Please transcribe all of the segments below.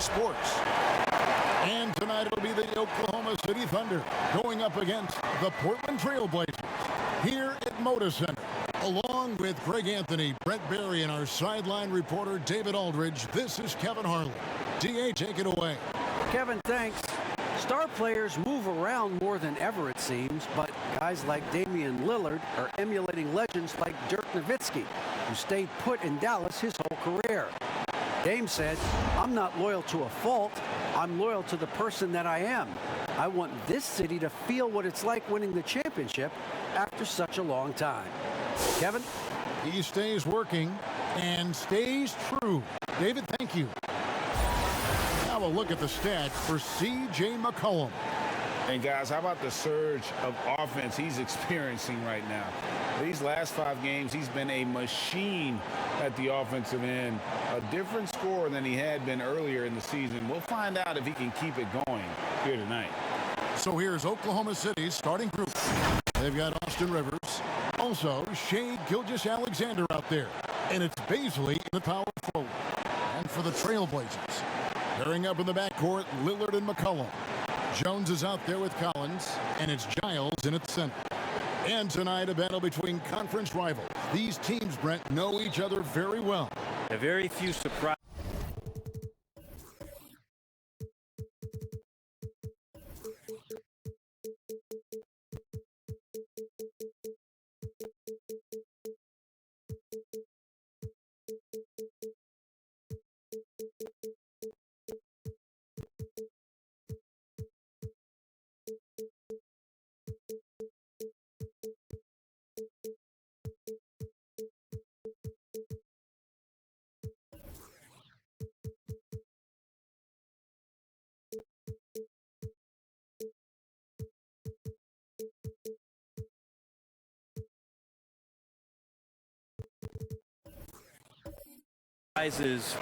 Sports. And tonight it'll be the Oklahoma City Thunder going up against the Portland Trailblazers here at Moda Center. Along with Greg Anthony, Brett Barry, and our sideline reporter David Aldridge, this is Kevin Harlan. DA, take it away. Kevin, thanks. Star players move around more than ever, it seems, but guys like Damian Lillard are emulating legends like Dirk Nowitzki, who stayed put in Dallas his whole career. Dame said, "I'm not loyal to a fault. I'm loyal to the person that I am. I want this city to feel what it's like winning the championship after such a long time." Kevin? He stays working and stays true. David, thank you. Now a look at the stats for C.J. McCollum. And guys, how about the surge of offense he's experiencing right now? These last 5 games, he's been a machine at the offensive end. A different scorer than he had been earlier in the season. We'll find out if he can keep it going here tonight. So here's Oklahoma City's starting group. They've got Austin Rivers. Also, Shai Gilgeous-Alexander out there. And it's Baisley in the power forward. And for the Trailblazers, pairing up in the backcourt, Lillard and McCollum. Jones is out there with Collins, and it's Giles in at center. And tonight, a battle between conference rivals. These teams, Brent, know each other very well. A very few surprises.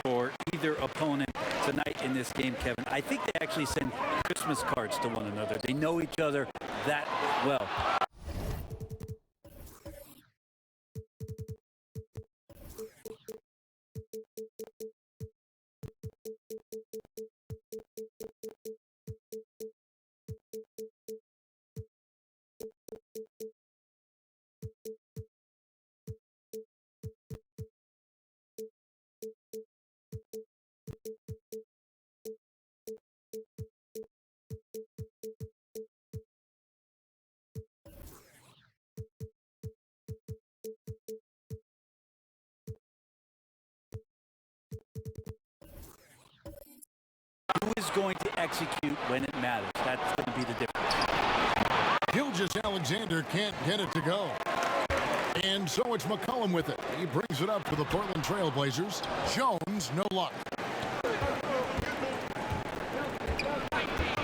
For either opponent tonight in this game, Kevin. I think they actually send Christmas cards to one another. They know each other that well. Who is going to execute when it matters? That's going to be the difference. Gilgeous-Alexander can't get it to go. And so it's McCollum with it. He brings it up for the Portland Trailblazers. Jones, no luck.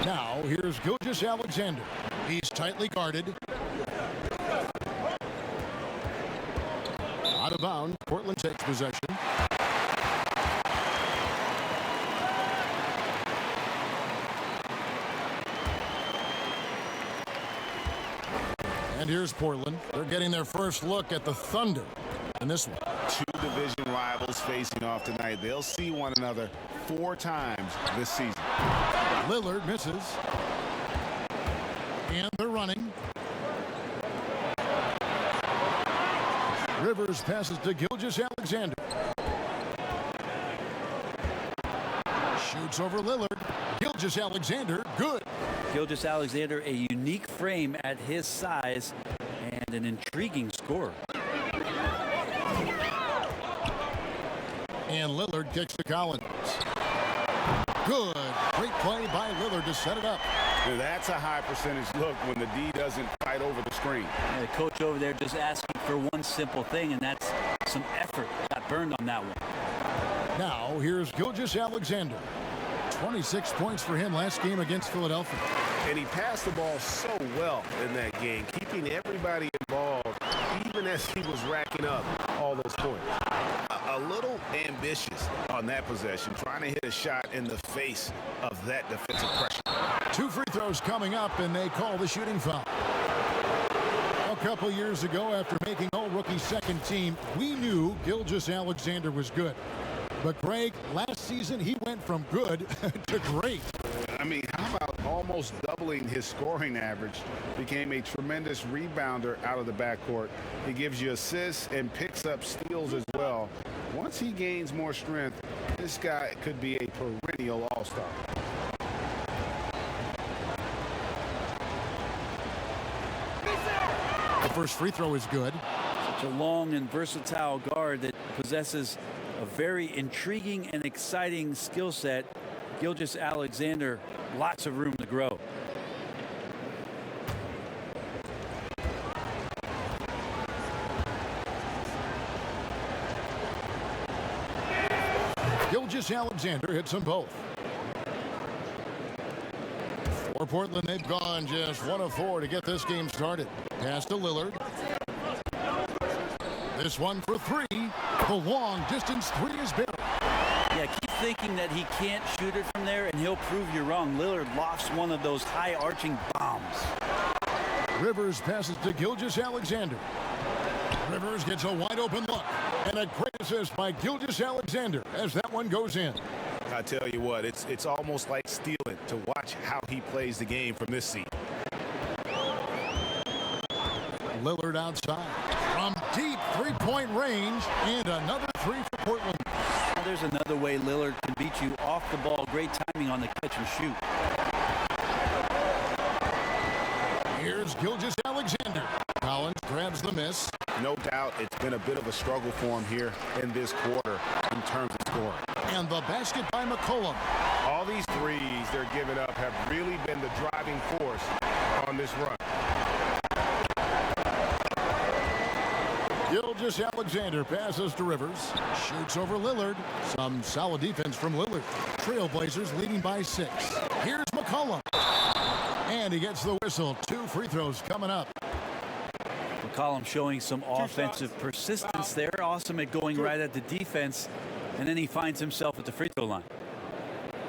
Now, here's Gilgeous-Alexander. He's tightly guarded. Out of bounds, Portland takes possession. And here's Portland. They're getting their first look at the Thunder in this one. 2 division rivals facing off tonight. They'll see one another 4 times this season. Lillard misses. And they're running. Rivers passes to Gilgeous-Alexander. Shoots over Lillard. Gilgeous-Alexander, good. Gilgeous-Alexander, a unique frame at his size and an intriguing scorer. And Lillard kicks to Collins. Good. Great play by Lillard to set it up. Now that's a high percentage look when the D doesn't fight over the screen. Yeah, the coach over there just asking for one simple thing, and that's some effort. Got burned on that one. Now, here's Gilgeous-Alexander. 26 points for him last game against Philadelphia. And he passed the ball so well in that game, keeping everybody involved, even as he was racking up all those points. A little ambitious on that possession, trying to hit a shot in the face of that defensive pressure. 2 free throws coming up, and they call the shooting foul. A couple years ago, after making All-Rookie second team, we knew Gilgeous-Alexander was good. But, Greg, last season he went from good to great. I mean, how about almost doubling his scoring average? Became a tremendous rebounder out of the backcourt. He gives you assists and picks up steals as well. Once he gains more strength, this guy could be a perennial all-star. The first free throw is good. Such a long and versatile guard that possesses a very intriguing and exciting skill set. Gilgeous-Alexander, lots of room to grow. Gilgeous-Alexander hits them both. For Portland, they've gone just 1 of 4 to get this game started. Pass to Lillard. This one for 3. The long distance 3 is buried. Yeah, keep thinking that he can't shoot it from there, and he'll prove you wrong. Lillard lofts one of those high arching bombs. Rivers passes to Gilgeous-Alexander. Rivers gets a wide open look. And a great assist by Gilgeous-Alexander as that one goes in. I tell you what, it's almost like stealing to watch how he plays the game from this seat. Lillard outside from deep three-point range, and another 3 for Portland. Well, there's another way Lillard can beat you off the ball. Great timing on the catch and shoot. Here's Gilgeous-Alexander. Collins grabs the miss. No doubt it's been a bit of a struggle for him here in this quarter in terms of scoring. And the basket by McCollum. All these threes they're giving up have really been the driving force on this run. Gilgeous-Alexander passes to Rivers. Shoots over Lillard. Some solid defense from Lillard. Trailblazers leading by 6. Here's McCollum. And he gets the whistle. 2 free throws coming up. McCollum showing some offensive persistence there. Awesome at going right at the defense. And then he finds himself at the free throw line.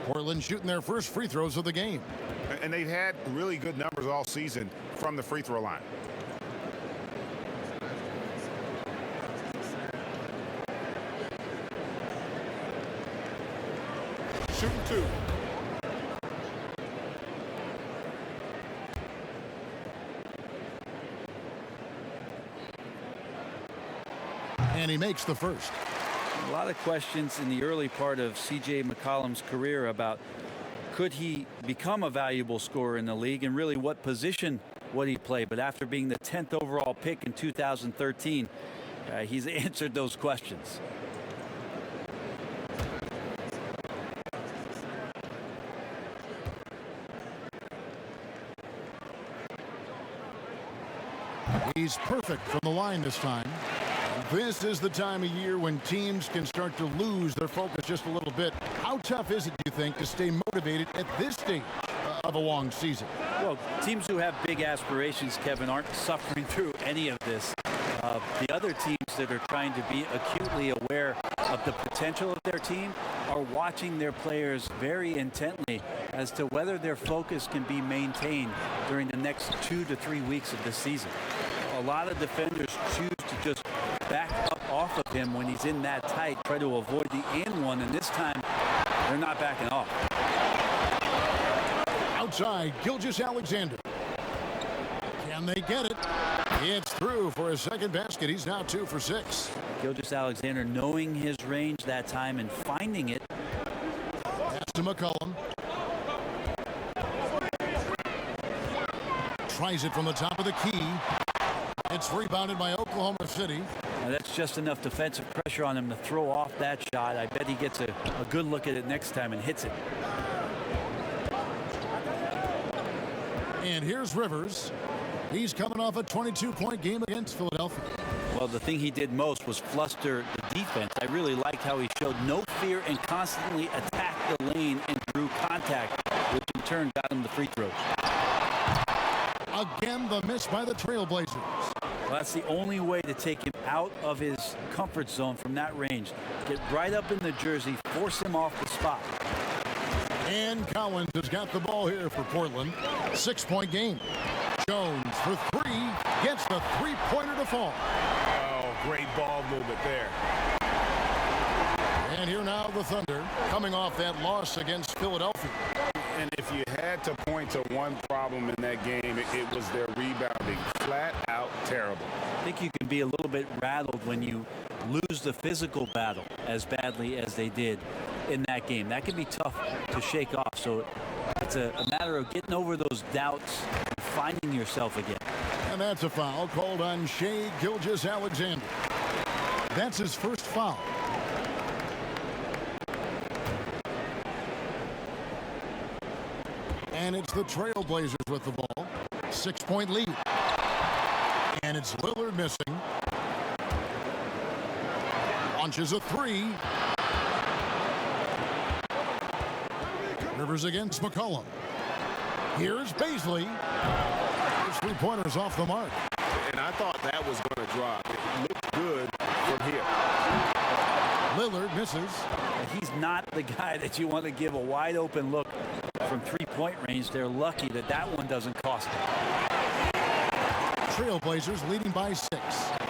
Portland shooting their first free throws of the game. And they've had really good numbers all season from the free throw line. Shooting 2. And he makes the first. A lot of questions in the early part of C.J. McCollum's career about could he become a valuable scorer in the league and really what position would he play. But after being the 10th overall pick in 2013, he's answered those questions. He's perfect from the line this time. This is the time of year when teams can start to lose their focus just a little bit. How tough is it, do you think, to stay motivated at this stage of a long season? Well, teams who have big aspirations, Kevin, aren't suffering through any of this. The other teams that are trying to be acutely aware of the potential of their team are watching their players very intently as to whether their focus can be maintained during the next 2 to 3 weeks of the season. A lot of defenders choose to just back up off of him when he's in that tight, try to avoid the and one, and this time they're not backing off. Outside, Gilgeous-Alexander. Can they get it? It's through for a second basket. He's now 2 for 6. Gilgeous-Alexander knowing his range that time and finding it. Pass to McCollum. Tries it from the top of the key. It's rebounded by Oklahoma City. Now that's just enough defensive pressure on him to throw off that shot. I bet he gets a good look at it next time and hits it. And here's Rivers. He's coming off a 22-point game against Philadelphia. Well, the thing he did most was fluster the defense. I really liked how he showed no fear and constantly attacked the lane and drew contact, which in turn got him the free throws. Again, the miss by the Trailblazers. Well, that's the only way to take him out of his comfort zone from that range. Get right up in the jersey, force him off the spot. And Collins has got the ball here for Portland. 6-point game. Jones for 3, gets the three-pointer to fall. Oh, great ball movement there. And And here now the Thunder coming off that loss against Philadelphia. And if you had to point to one problem in that game, it was their rebounding. Flat out terrible. I think you can be a little bit rattled when you lose the physical battle as badly as they did in that game. That can be tough to shake off. So it's a matter of getting over those doubts and finding yourself again. And that's a foul called on Shai Gilgeous-Alexander. That's his first foul. And it's the Trailblazers with the ball. 6-point lead. And it's Lillard missing. Launches a three. Rivers against McCollum. Here's Bazley. His three-pointers off the mark. And I thought that was going to drop. It looked good from here. Lillard misses. He's not the guy that you want to give a wide open look from three-point range. They're lucky that that one doesn't cost them. Trailblazers leading by 6.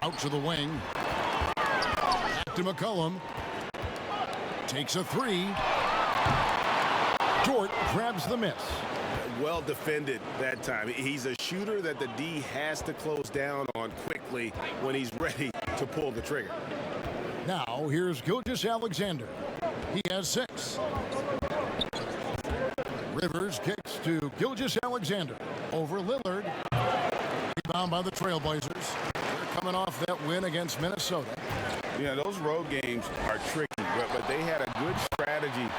Out to the wing. Back to McCollum. Takes a three. Dort grabs the miss. Well defended that time. He's a shooter that the D has to close down on quickly when he's ready to pull the trigger. Now here's Gilgeous-Alexander. He has 6. Rivers kicks to Gilgeous-Alexander over Lillard. Rebound by the Trailblazers. They're coming off that win against Minnesota. Yeah, those road games are tricky, but they had a good strategy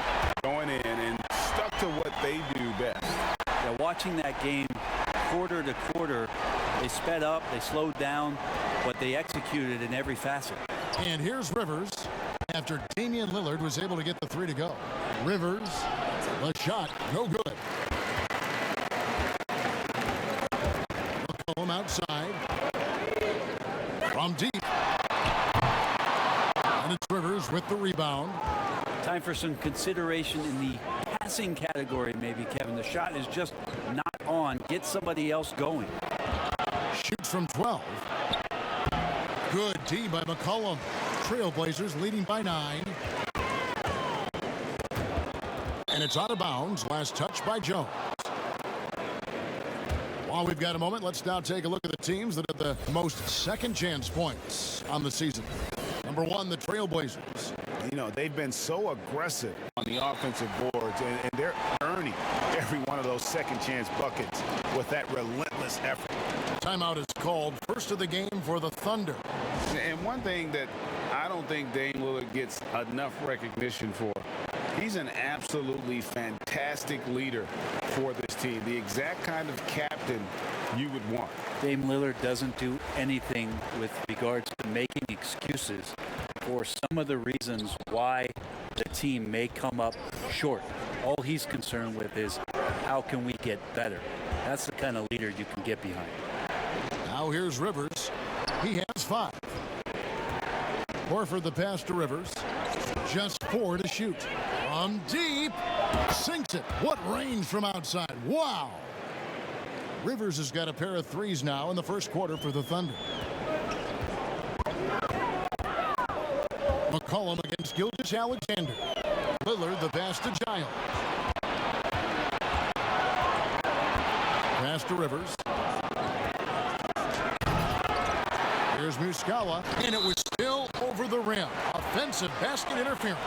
going in and stuck to what they do best. Yeah, watching that game quarter to quarter, they sped up, they slowed down, but they executed in every facet. And here's Rivers after Damian Lillard was able to get the three to go. Rivers, the shot, no good. McCollum outside. From deep. And it's Rivers with the rebound. Time for some consideration in the passing category, maybe, Kevin. The shot is just not on. Get somebody else going. Shoots from 12. Good D by McCollum. Trailblazers leading by 9. And it's out of bounds. Last touch by Jones. While we've got a moment, let's now take a look at the teams that have the most second chance points on the season. Number 1, the Trailblazers. You know, they've been so aggressive on the offensive boards, and they're earning every one of those second chance buckets with that relentless effort. Timeout is called. First of the game for the Thunder. And one thing that I don't think Dame Lillard gets enough recognition for, he's an absolutely fantastic leader for this team. The exact kind of captain you would want. Dame Lillard doesn't do anything with regards to making excuses for some of the reasons why the team may come up short. All he's concerned with is how can we get better. That's the kind of leader you can get behind. Now here's Rivers. He has 5. Horford the pass to Rivers. Just 4 to shoot. From deep. Sinks it. What range from outside. Wow. Rivers has got a pair of threes now in the first quarter for the Thunder. McCollum against Gilgeous-Alexander. Lillard the pass to Giles. Pass to Rivers. Here's Muscala, and it was still over the rim. Offensive basket interference.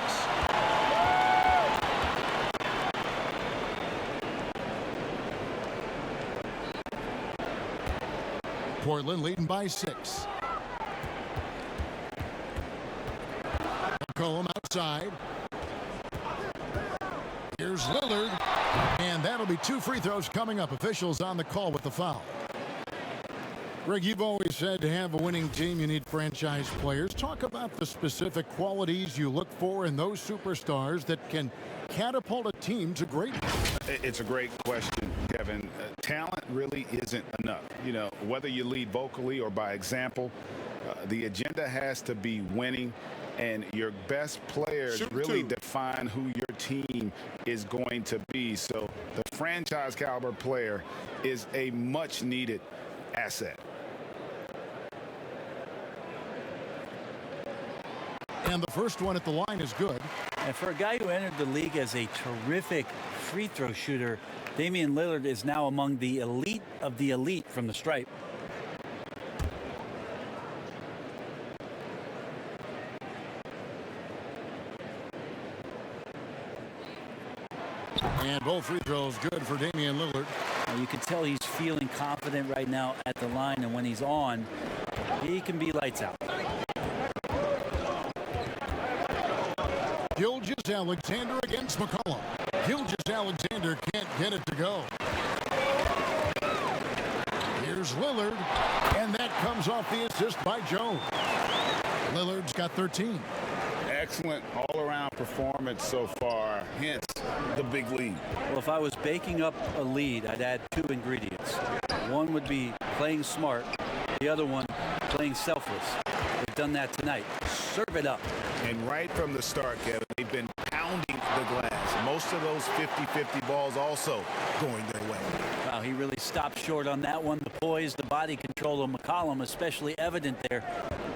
Portland leading by 6. McCollum outside. Here's Lillard, and that'll be 2 free throws coming up. Officials on the call with the foul. Greg, you've always said to have a winning team, you need franchise players. Talk about the specific qualities you look for in those superstars that can catapult a team to greatness. It's a great question, Kevin. Talent really isn't enough. You know, whether you lead vocally or by example, the agenda has to be winning, and your best players really define who your team is going to be. So the franchise caliber player is a much needed asset. And the first one at the line is good. And for a guy who entered the league as a terrific free throw shooter, Damian Lillard is now among the elite of the elite from the stripe. And both free throws good for Damian Lillard. You can tell he's feeling confident right now at the line, and when he's on, he can be lights out. Gilgeous-Alexander against McCollum. Gilgeous-Alexander can't get it to go. Here's Lillard, and that comes off the assist by Jones. Lillard's got 13. Excellent all-around performance so far, hence the big lead. Well, if I was baking up a lead, I'd add two ingredients. One would be playing smart, the other one playing selfless. They've done that tonight. Serve it up. And right from the start, Kevin, they've been pounding the glass. Most of those 50-50 balls also going their way. Wow, he really stopped short on that one. The poise, the body control of McCollum, especially evident there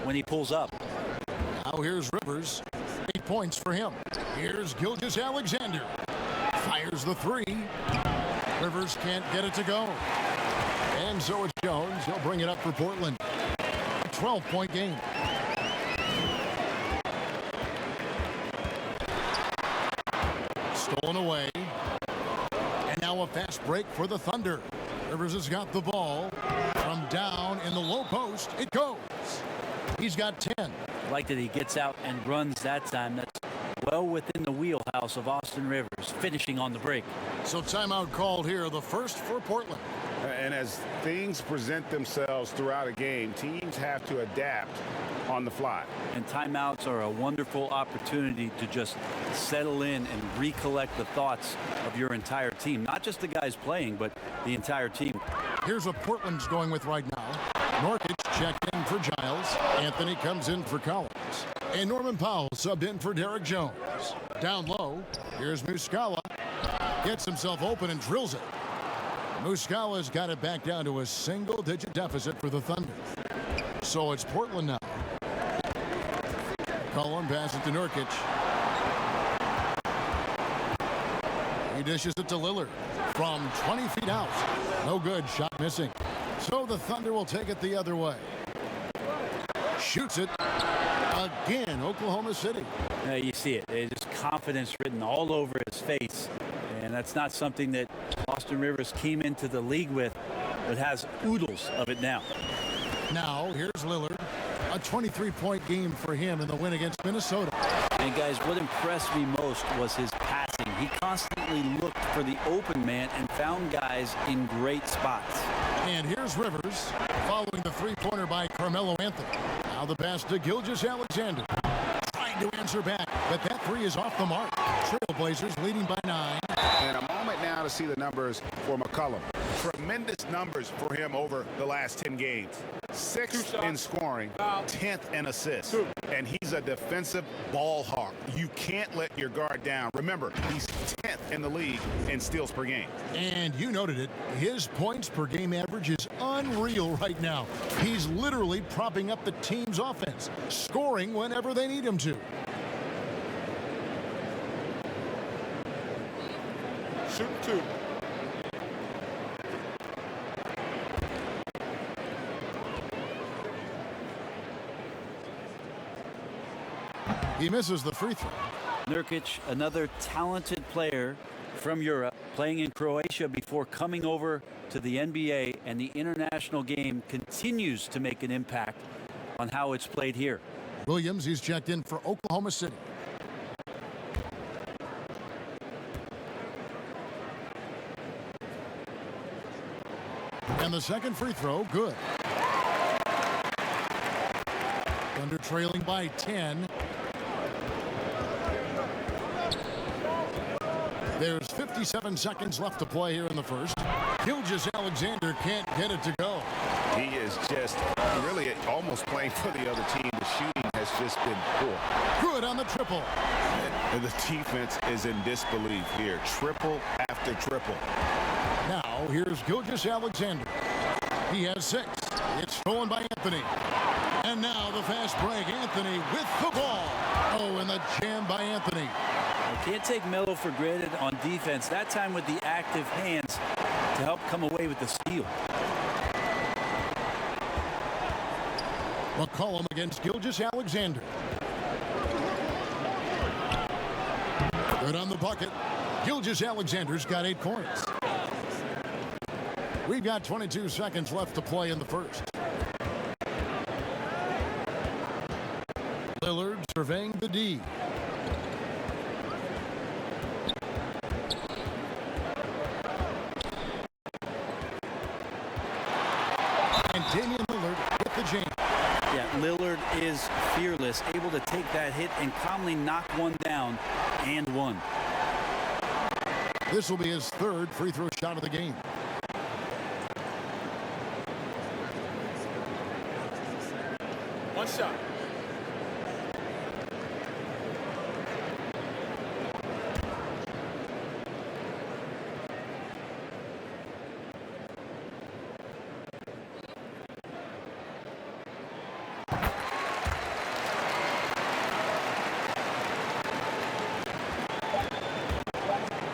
when he pulls up. Now here's Rivers. 8 points for him. Here's Gilgeous-Alexander. Fires the three. Rivers can't get it to go. And so it's Jones. He'll bring it up for Portland. A 12-point game. Stolen away. And now a fast break for the Thunder. Rivers has got the ball. From down in the low post, it goes. He's got 10. I like that he gets out and runs that time. That's well within the wheelhouse of Austin Rivers, finishing on the break. So timeout called here, the first for Portland. And as things present themselves throughout a game, teams have to adapt on the fly. And timeouts are a wonderful opportunity to just settle in and recollect the thoughts of your entire team. Not just the guys playing, but the entire team. Here's what Portland's going with right now. Norkic checked in for Giles. Anthony comes in for Collins. And Norman Powell subbed in for Derek Jones. Down low, here's Muscala. Gets himself open and drills it. Muscala's got it back down to a single-digit deficit for the Thunder. So it's Portland now. Cullen passes it to Nurkic. He dishes it to Lillard from 20 feet out. No good, shot missing. So the Thunder will take it the other way. Shoots it again, Oklahoma City. You see it. There's just confidence written all over his face. And that's not something that Austin Rivers came into the league with, but has oodles of it now. Now, here's Lillard. A 23-point game for him in the win against Minnesota. And guys, what impressed me most was his passing. He constantly looked for the open man and found guys in great spots. And here's Rivers following the three-pointer by Carmelo Anthony. Now the pass to Gilgeous-Alexander. Trying to answer back, but that three is off the mark. Trailblazers leading by 9. And a moment now to see the numbers for McCollum. Tremendous numbers for him over the last 10 games. 6th in scoring, 10th in assists. And he's a defensive ball hawk. You can't let your guard down. Remember, he's 10th in the league in steals per game. And you noted it. His points per game average is unreal right now. He's literally propping up the team's offense, scoring whenever they need him to. Shoot 2. He misses the free throw. Nurkic, another talented player from Europe, playing in Croatia before coming over to the NBA, and the international game continues to make an impact on how it's played here. Williams, he's checked in for Oklahoma City. And the second free throw, good. Thunder trailing by 10. There's 57 seconds left to play here in the first. Gilgeous-Alexander can't get it to go. He is just really almost playing for the other team. The shooting has just been poor. Good on the triple. And the defense is in disbelief here. Triple after triple. Now, here's Gilgeous-Alexander. He has 6. It's stolen by Anthony. And And now the fast break. Anthony with the ball. Oh, and the jam by Anthony. I can't take Melo for granted on defense. That time with the active hands to help come away with the steal. McCollum against Gilgeous-Alexander. Good on the bucket. Gilgeous-Alexander's got 8 points. We've got 22 seconds left to play in the first. Lillard surveying the D. And Damian Lillard with the jam. Yeah, Lillard is fearless, able to take that hit and calmly knock one down and one. This will be his 3rd free throw shot of the game. One shot.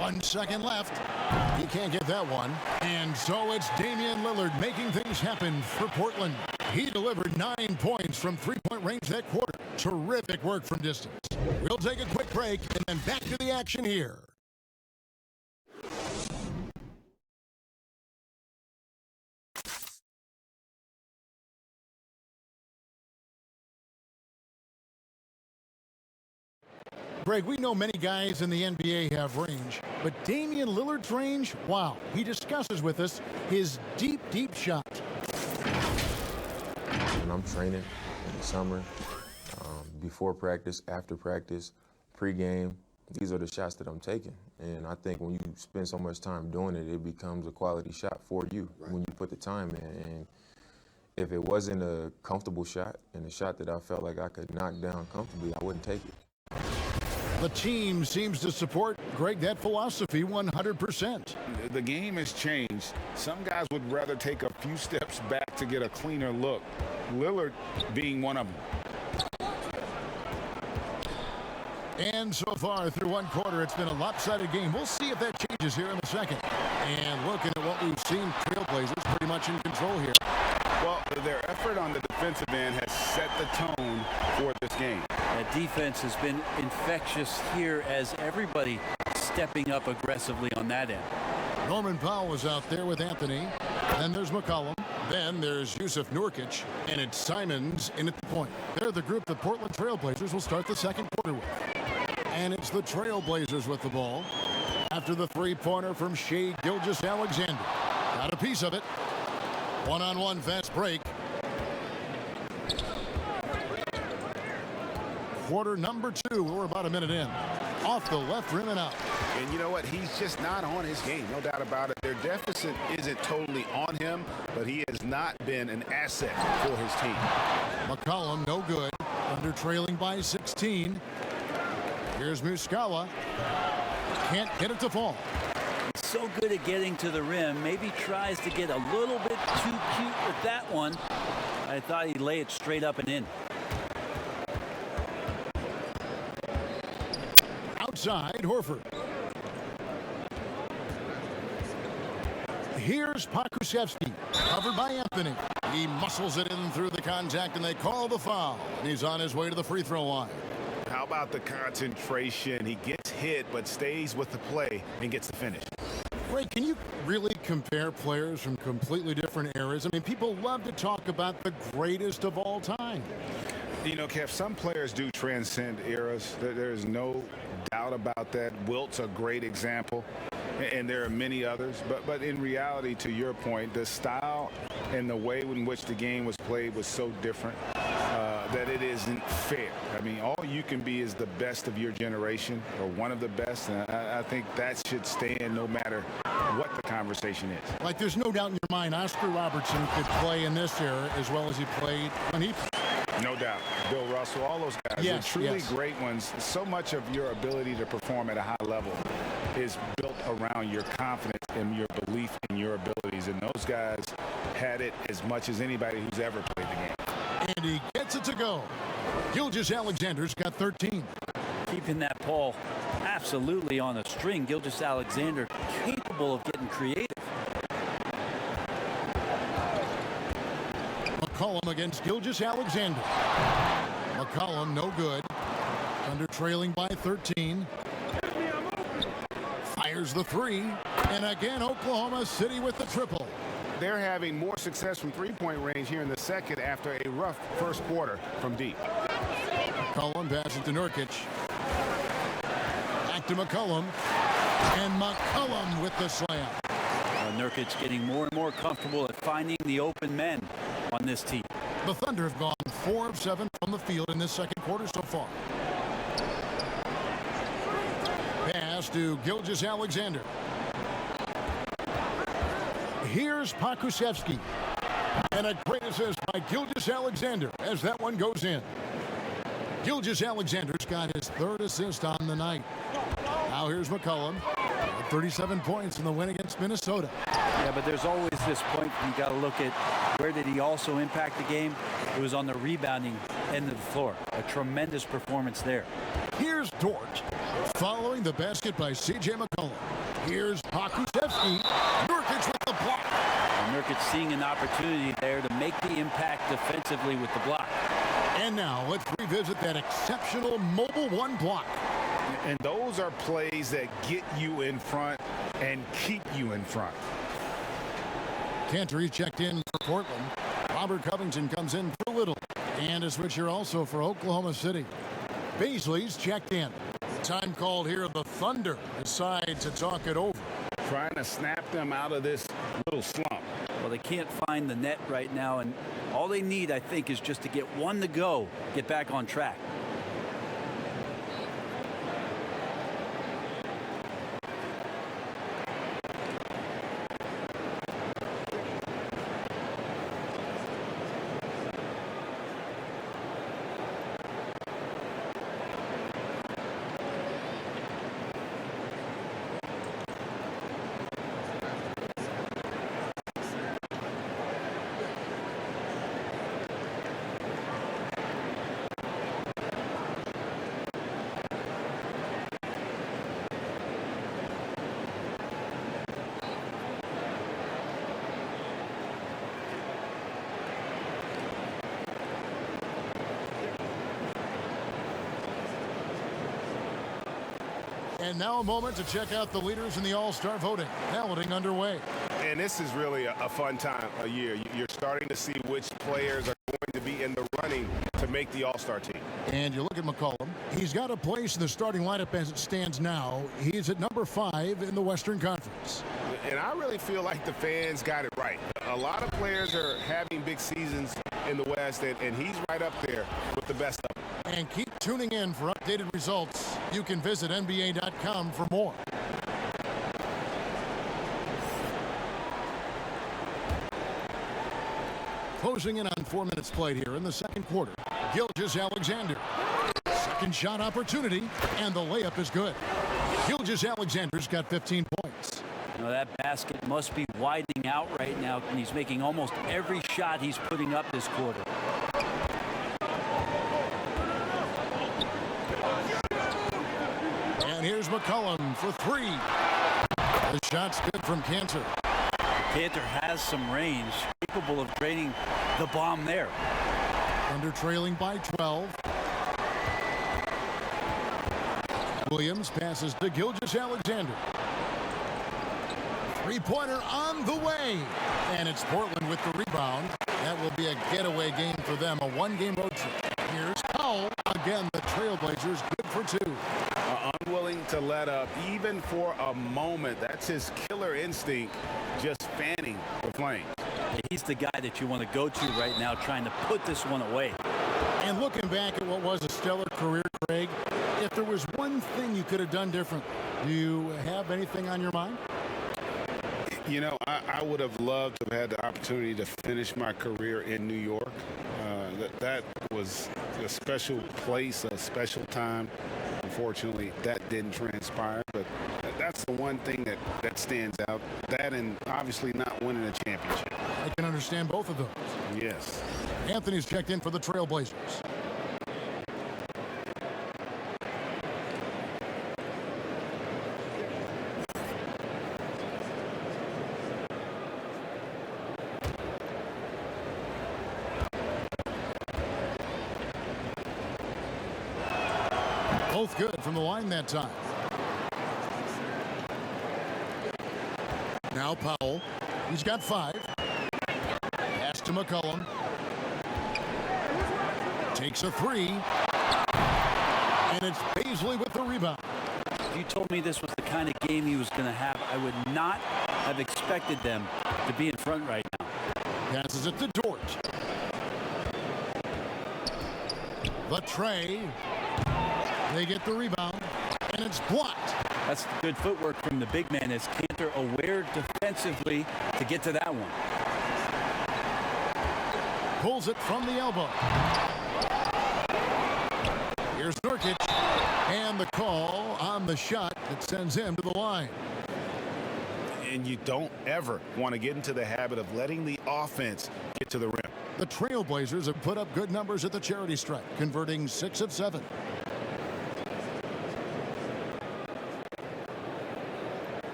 One second left. He can't get that one. And so it's Damian Lillard making things happen for Portland. He delivered 9 points from three-point range that quarter. Terrific work from distance. We'll take a quick break and then back to the action here. Greg, we know many guys in the NBA have range, but Damian Lillard's range, wow. He discusses with us his deep, deep shot. When I'm training in the summer, before practice, after practice, pregame, these are the shots that I'm taking. And I think when you spend so much time doing it, it becomes a quality shot for you when you put the time in. And if it wasn't a comfortable shot and a shot that I felt like I could knock down comfortably, I wouldn't take it. The team seems to support, Greg, that philosophy 100%. The game has changed. Some guys would rather take a few steps back to get a cleaner look. Lillard being one of them. And so far through one quarter, it's been a lopsided game. We'll see if that changes here in the second. And looking at what we've seen, Trailblazers pretty much in control here. Well, their effort on the defensive end has set the tone for this game. That defense has been infectious here as everybody stepping up aggressively on that end. Norman Powell was out there with Anthony. Then there's McCollum. Then there's Yusuf Nurkic. And it's Simons in at the point. They're the group that Portland Trailblazers will start the second quarter with. And it's the Trailblazers with the ball. After the three-pointer from Shai Gilgeous-Alexander. Got a piece of it. One-on-one fast break. Quarter number 2. We're about a minute in. Off the left rim and out. And you know what? He's just not on his game. No doubt about it. Their deficit isn't totally on him, but he has not been an asset for his team. McCollum, no good. Under trailing by 16. Here's Muscala. Can't get it to fall. So good at getting to the rim. Maybe tries to get a little bit too cute with that one. I thought he'd lay it straight up and in. Outside, Horford. Here's Pokusevski, covered by Anthony. He muscles it in through the contact, and they call the foul. And he's on his way to the free throw line. How about the concentration? He gets hit, but stays with the play and gets the finish. Ray, can you really compare players from completely different eras? I mean, people love to talk about the greatest of all time. You know, Kev, some players do transcend eras. There's no doubt about that. Wilt's a great example, and there are many others. But in reality, to your point, the style and the way in which the game was played was so different that it isn't fair. I mean, all you can be is the best of your generation or one of the best, and I think that should stand no matter what the conversation is. Like, there's no doubt in your mind Oscar Robertson could play in this era as well as he played when he played. No doubt. Bill Russell, all those guys are truly great ones. So much of your ability to perform at a high level is built around your confidence and your belief in your abilities. And those guys had it as much as anybody who's ever played the game. And he gets to go. Gilgeous-Alexander's got 13. Keeping that ball absolutely on a string. Gilgeous-Alexander capable of getting creative. McCollum against Gilgeous-Alexander. McCollum no good. Thunder trailing by 13. Fires the three. And again, Oklahoma City with the triple. They're having more success from three-point range here in the second after a rough first quarter from deep. McCollum passes to Nurkic. Back to McCollum. And McCollum with the slam. Nurkic getting more and more comfortable at finding the open men on this team. The Thunder have gone 4 of 7 from the field in this second quarter so far. Pass to Gilgeous-Alexander. Here's Pokusevski. And a great assist by Gilgeous-Alexander as that one goes in. Gilgeous-Alexander's got his 3rd assist on the night. Now here's McCollum. 37 points in the win against Minnesota. Yeah, but there's always this point you got to look at where did he also impact the game. It was on the rebounding end of the floor. A tremendous performance there. Here's Dort following the basket by C.J. McCollum. Here's Pokusevski. Nurkic with the block. And Nurkic seeing an opportunity there to make the impact defensively with the block. And now let's revisit that exceptional mobile one block. And those are plays that get you in front and keep you in front. Cantor checked in for Portland. Robert Covington comes in for Little. And a switcher also for Oklahoma City. Baisley's checked in. Time called here. The Thunder decides to talk it over. Trying to snap them out of this little slump. Well, they can't find the net right now, and all they need, I think, is just to get one to go, get back on track. And now a moment to check out the leaders in the All-Star voting. Balloting underway. And this is really a fun time of year. You're starting to see which players are going to be in the running to make the All-Star team. And you look at McCollum. He's got a place in the starting lineup as it stands now. He's at number 5 in the Western Conference. And I really feel like the fans got it right. A lot of players are having big seasons in the West, and he's right up there with the best of them. And keep tuning in for updated results. You can visit NBA.com for more. Closing in on 4 minutes played here in the second quarter. Gilgeous-Alexander. Second shot opportunity, and the layup is good. Gilgeous-Alexander's got 15 points. You know, that basket must be widening out right now, and he's making almost every shot he's putting up this quarter. And here's McCollum for 3. The shot's good from Cantor. Cantor has some range, capable of draining the bomb there. Under trailing by 12. Williams passes to Gilgeous-Alexander. Three-pointer on the way. And it's Portland with the rebound. That will be a getaway game for them, a one-game road trip. Here's Powell. Again, the Trailblazers good for 2. Unwilling to let up even for a moment. That's his killer instinct, just fanning the flames. He's the guy that you want to go to right now, trying to put this one away. And looking back at what was a stellar career, Craig, if there was one thing you could have done different, do you have anything on your mind? You know, I would have loved to have had the opportunity to finish my career in New York. That was a special place, a special time. Unfortunately, that didn't transpire, but that's the one thing that stands out. That and obviously not winning a championship. I can understand both of those. Yes. Anthony's checked in for the Trailblazers. Both good from the line that time. Now Powell. He's got 5. Pass to McCollum. Takes a 3. And it's Baisley with the rebound. If you told me this was the kind of game he was going to have, I would not have expected them to be in front right now. Passes it to George. The tray. They get the rebound, and it's blocked. That's good footwork from the big man as Cantor aware defensively to get to that one. Pulls it from the elbow. Here's Nurkic, and the call on the shot that sends him to the line. And you don't ever want to get into the habit of letting the offense get to the rim. The Trailblazers have put up good numbers at the charity stripe, converting 6 of 7.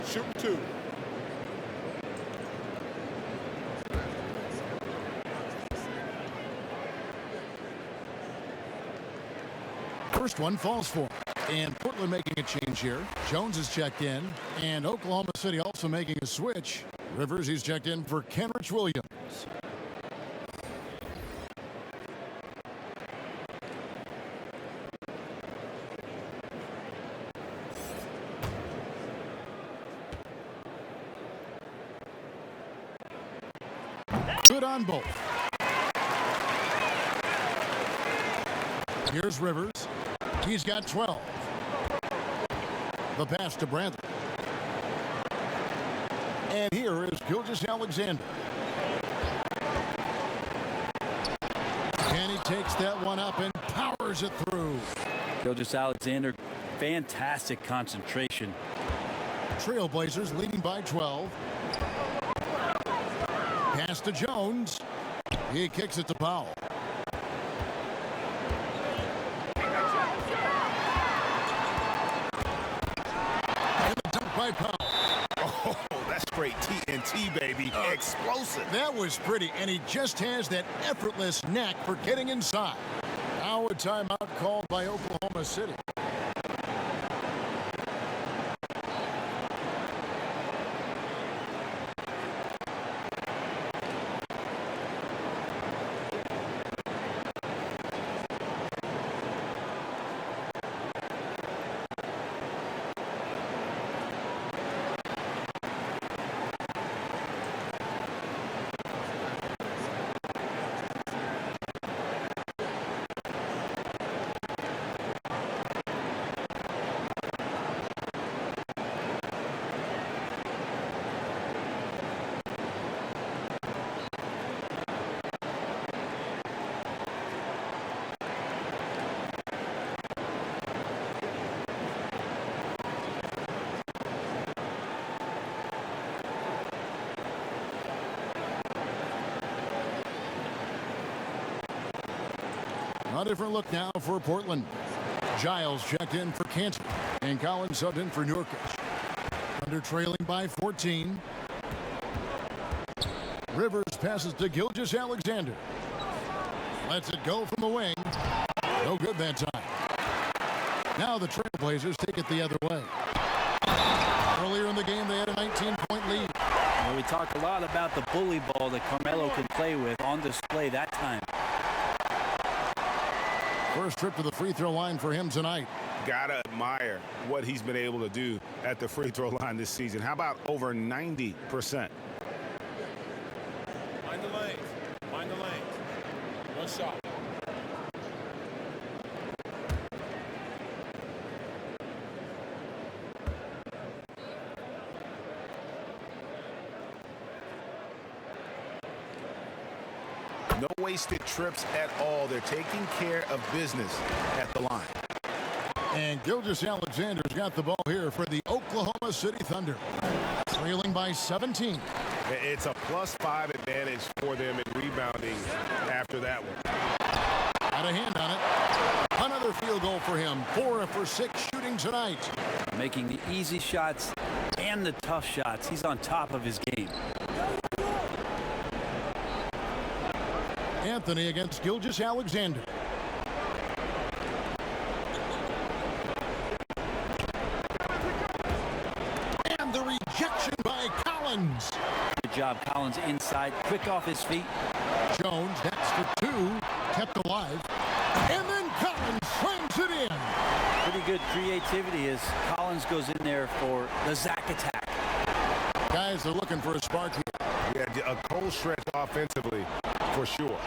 Shoot 2. First one falls for him. And Portland making a change here. Jones is checked in. And Oklahoma City also making a switch. Rivers, he's checked in for Kenrich Williams. Good on both. Here's Rivers. He's got 12. The pass to Bradley. And here is Gilgeous-Alexander. And he takes that one up and powers it through. Gilgeous-Alexander, fantastic concentration. Trailblazers leading by 12. Pass to Jones. He kicks it to Powell. And the dunk by Powell. Oh, that's great TNT, baby. Explosive. That was pretty, and he just has that effortless knack for getting inside. Now a timeout called by Oklahoma City. A different look now for Portland. Giles checked in for Cantor, and Collins subbed in for Nurkic. Under trailing by 14. Rivers passes to Gilgeous-Alexander. Lets it go from the wing. No good that time. Now the Trailblazers take it the other way. Earlier in the game, they had a 19-point lead. Well, we talk a lot about the bully ball that Carmelo can play with on display that time. First trip to the free throw line for him tonight. Gotta admire what he's been able to do at the free throw line this season. How about over 90%? Mind the lanes. Mind the lanes. One shot. No wasted trips at all. They're taking care of business at the line. And Gilgeous-Alexander's got the ball here for the Oklahoma City Thunder. trailing by 17. It's a +5 advantage for them in rebounding after that one. Got a hand on it. Another field goal for him. 4 for 6 shooting tonight. Making the easy shots and the tough shots. He's on top of his game. Anthony against Gilgeous Alexander. And the rejection by Collins. Good job, Collins inside, quick off his feet. Jones, that's for 2, kept alive. And then Collins slams it in. Pretty good creativity as Collins goes in there for the Zach attack. Guys, they're looking for a spark here. Yeah, a cold stretch offensively, for sure.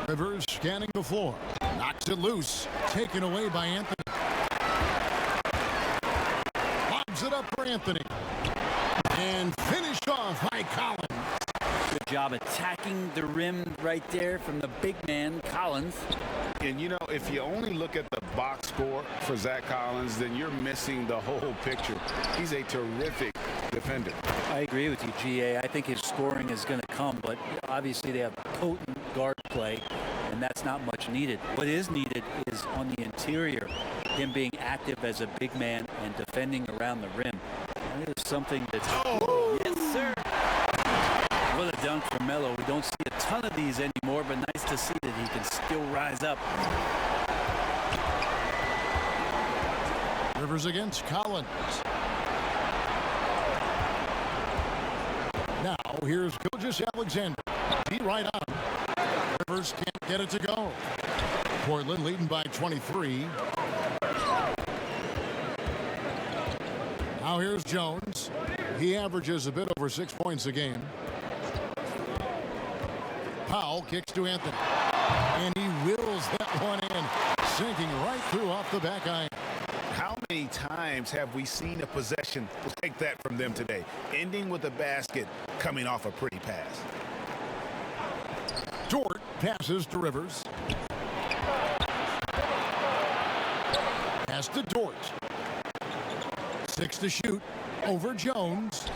Rivers scanning the floor. Knocks it loose. Taken away by Anthony. Lobs it up for Anthony. And finished off by Collins. Good job attacking the rim right there from the big man, Collins. And, you know, if you only look at the box score for Zach Collins, then you're missing the whole picture. He's a terrific defender. I agree with you, GA. I think his scoring is going to come, but obviously they have potent guard play, and that's not much needed. What is needed is on the interior, him being active as a big man and defending around the rim. That is something that's... Oh! Yes, sir! What a dunk from Melo. We don't see a ton of these anymore, but nice to see that he can still rise up. Rivers against Collins. Now here's Gilgeous Alexander. He right on. Rivers can't get it to go. Portland leading by 23. Now here's Jones. He averages a bit over 6 points a game. Powell kicks to Anthony. And he wills that one in, sinking right through off the back iron. How many times have we seen a possession like that from them today, ending with a basket coming off a pretty pass? Dort passes to Rivers. Pass to Dort. 6 to shoot over Jones.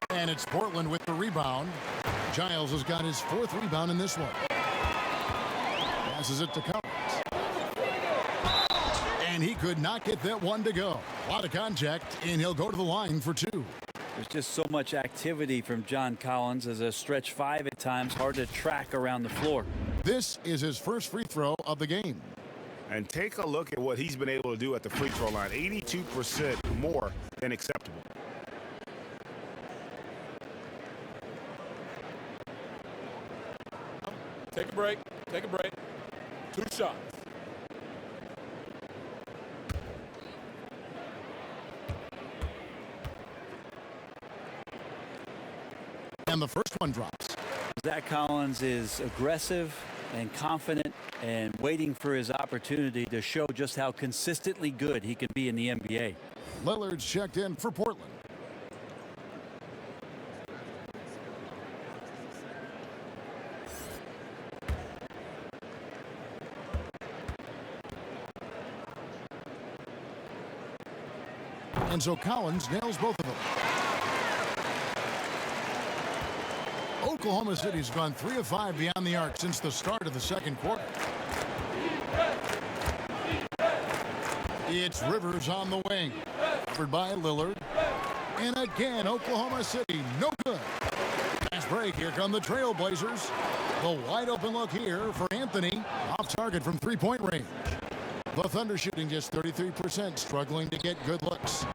And it's Portland with the rebound. Giles has got his 4th rebound in this one. Passes it to Collins. And he could not get that one to go. A lot of contact, and he'll go to the line for 2. There's just so much activity from John Collins as a stretch 5 at times, hard to track around the floor. This is his first free throw of the game. And take a look at what he's been able to do at the free throw line. 82% more than acceptable. Take a break. Take a break. 2 shots. And the first one drops. Zach Collins is aggressive and confident and waiting for his opportunity to show just how consistently good he can be in the NBA. Lillard's checked in for Portland. And so Collins nails both of them. Oklahoma City's gone 3 of 5 beyond the arc since the start of the second quarter. It's Rivers on the wing. Covered by Lillard. And again, Oklahoma City, no good. Fast break, here come the Trailblazers. The wide open look here for Anthony. Off target from 3-point range. The Thunder shooting just 33%, struggling to get good looks.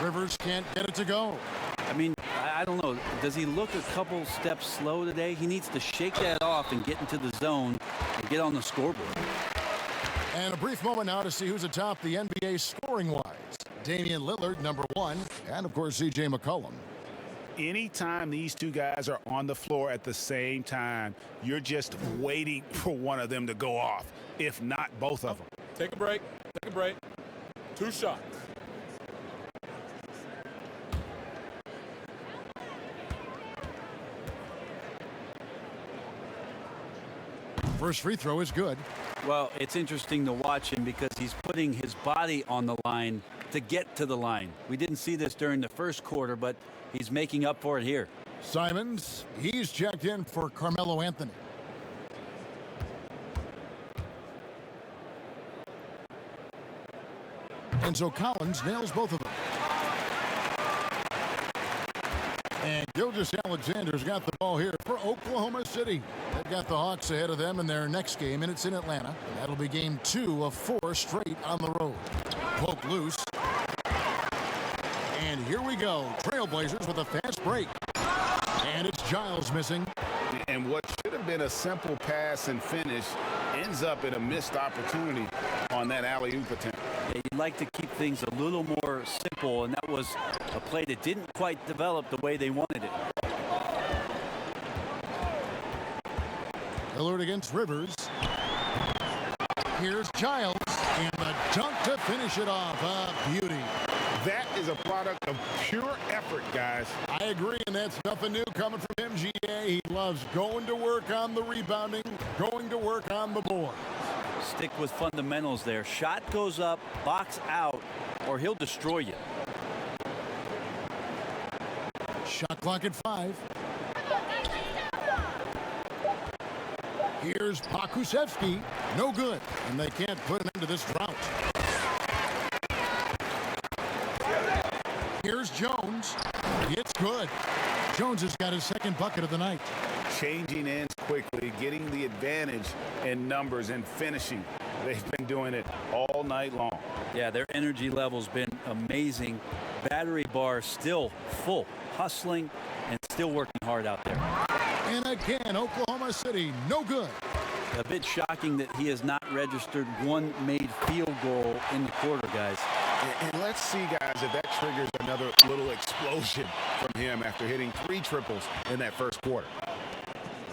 Rivers can't get it to go. I mean, I don't know. Does he look a couple steps slow today? He needs to shake that off and get into the zone and get on the scoreboard. And a brief moment now to see who's atop the NBA scoring-wise. Damian Lillard, number 1, and, of course, C.J. McCollum. Anytime these two guys are on the floor at the same time, you're just waiting for one of them to go off, if not both of them. Take a break. Take a break. 2 shots. First free throw is good. Well, it's interesting to watch him because he's putting his body on the line to get to the line. We didn't see this during the first quarter, but he's making up for it here. Simons, he's checked in for Carmelo Anthony. And so Collins nails both of them. And Gilgeous-Alexander's got the ball here for Oklahoma City. They've got the Hawks ahead of them in their next game, and it's in Atlanta. That'll be game 2 of 4 straight on the road. Poke loose. And here we go. Trailblazers with a fast break. And it's Giles missing. And what should have been a simple pass and finish ends up in a missed opportunity on that alley-oop attempt. Yeah, you'd like to keep things a little more simple, and that was a play that didn't quite develop the way they wanted it. Lillard against Rivers. Here's Giles, and the dunk to finish it off. A beauty. That is a product of pure effort, guys. I agree, and that's nothing new coming from MGA. He loves going to work on the rebounding, going to work on the board. Stick with fundamentals there. Shot goes up, box out, or he'll destroy you. Shot clock at 5. Here's Pokusevski. No good, and they can't put an end to this drought. Here's Jones. It's good. Jones has got his second bucket of the night. Changing ends quickly, getting the advantage in numbers and finishing. They've been doing it all night long. Yeah, their energy level's been amazing. Battery bar still full, hustling and still working hard out there. And again, Oklahoma City, no good. A bit shocking that he has not registered one made field goal in the quarter, guys. And let's see, guys, if that triggers another little explosion from him after hitting 3 triples in that first quarter.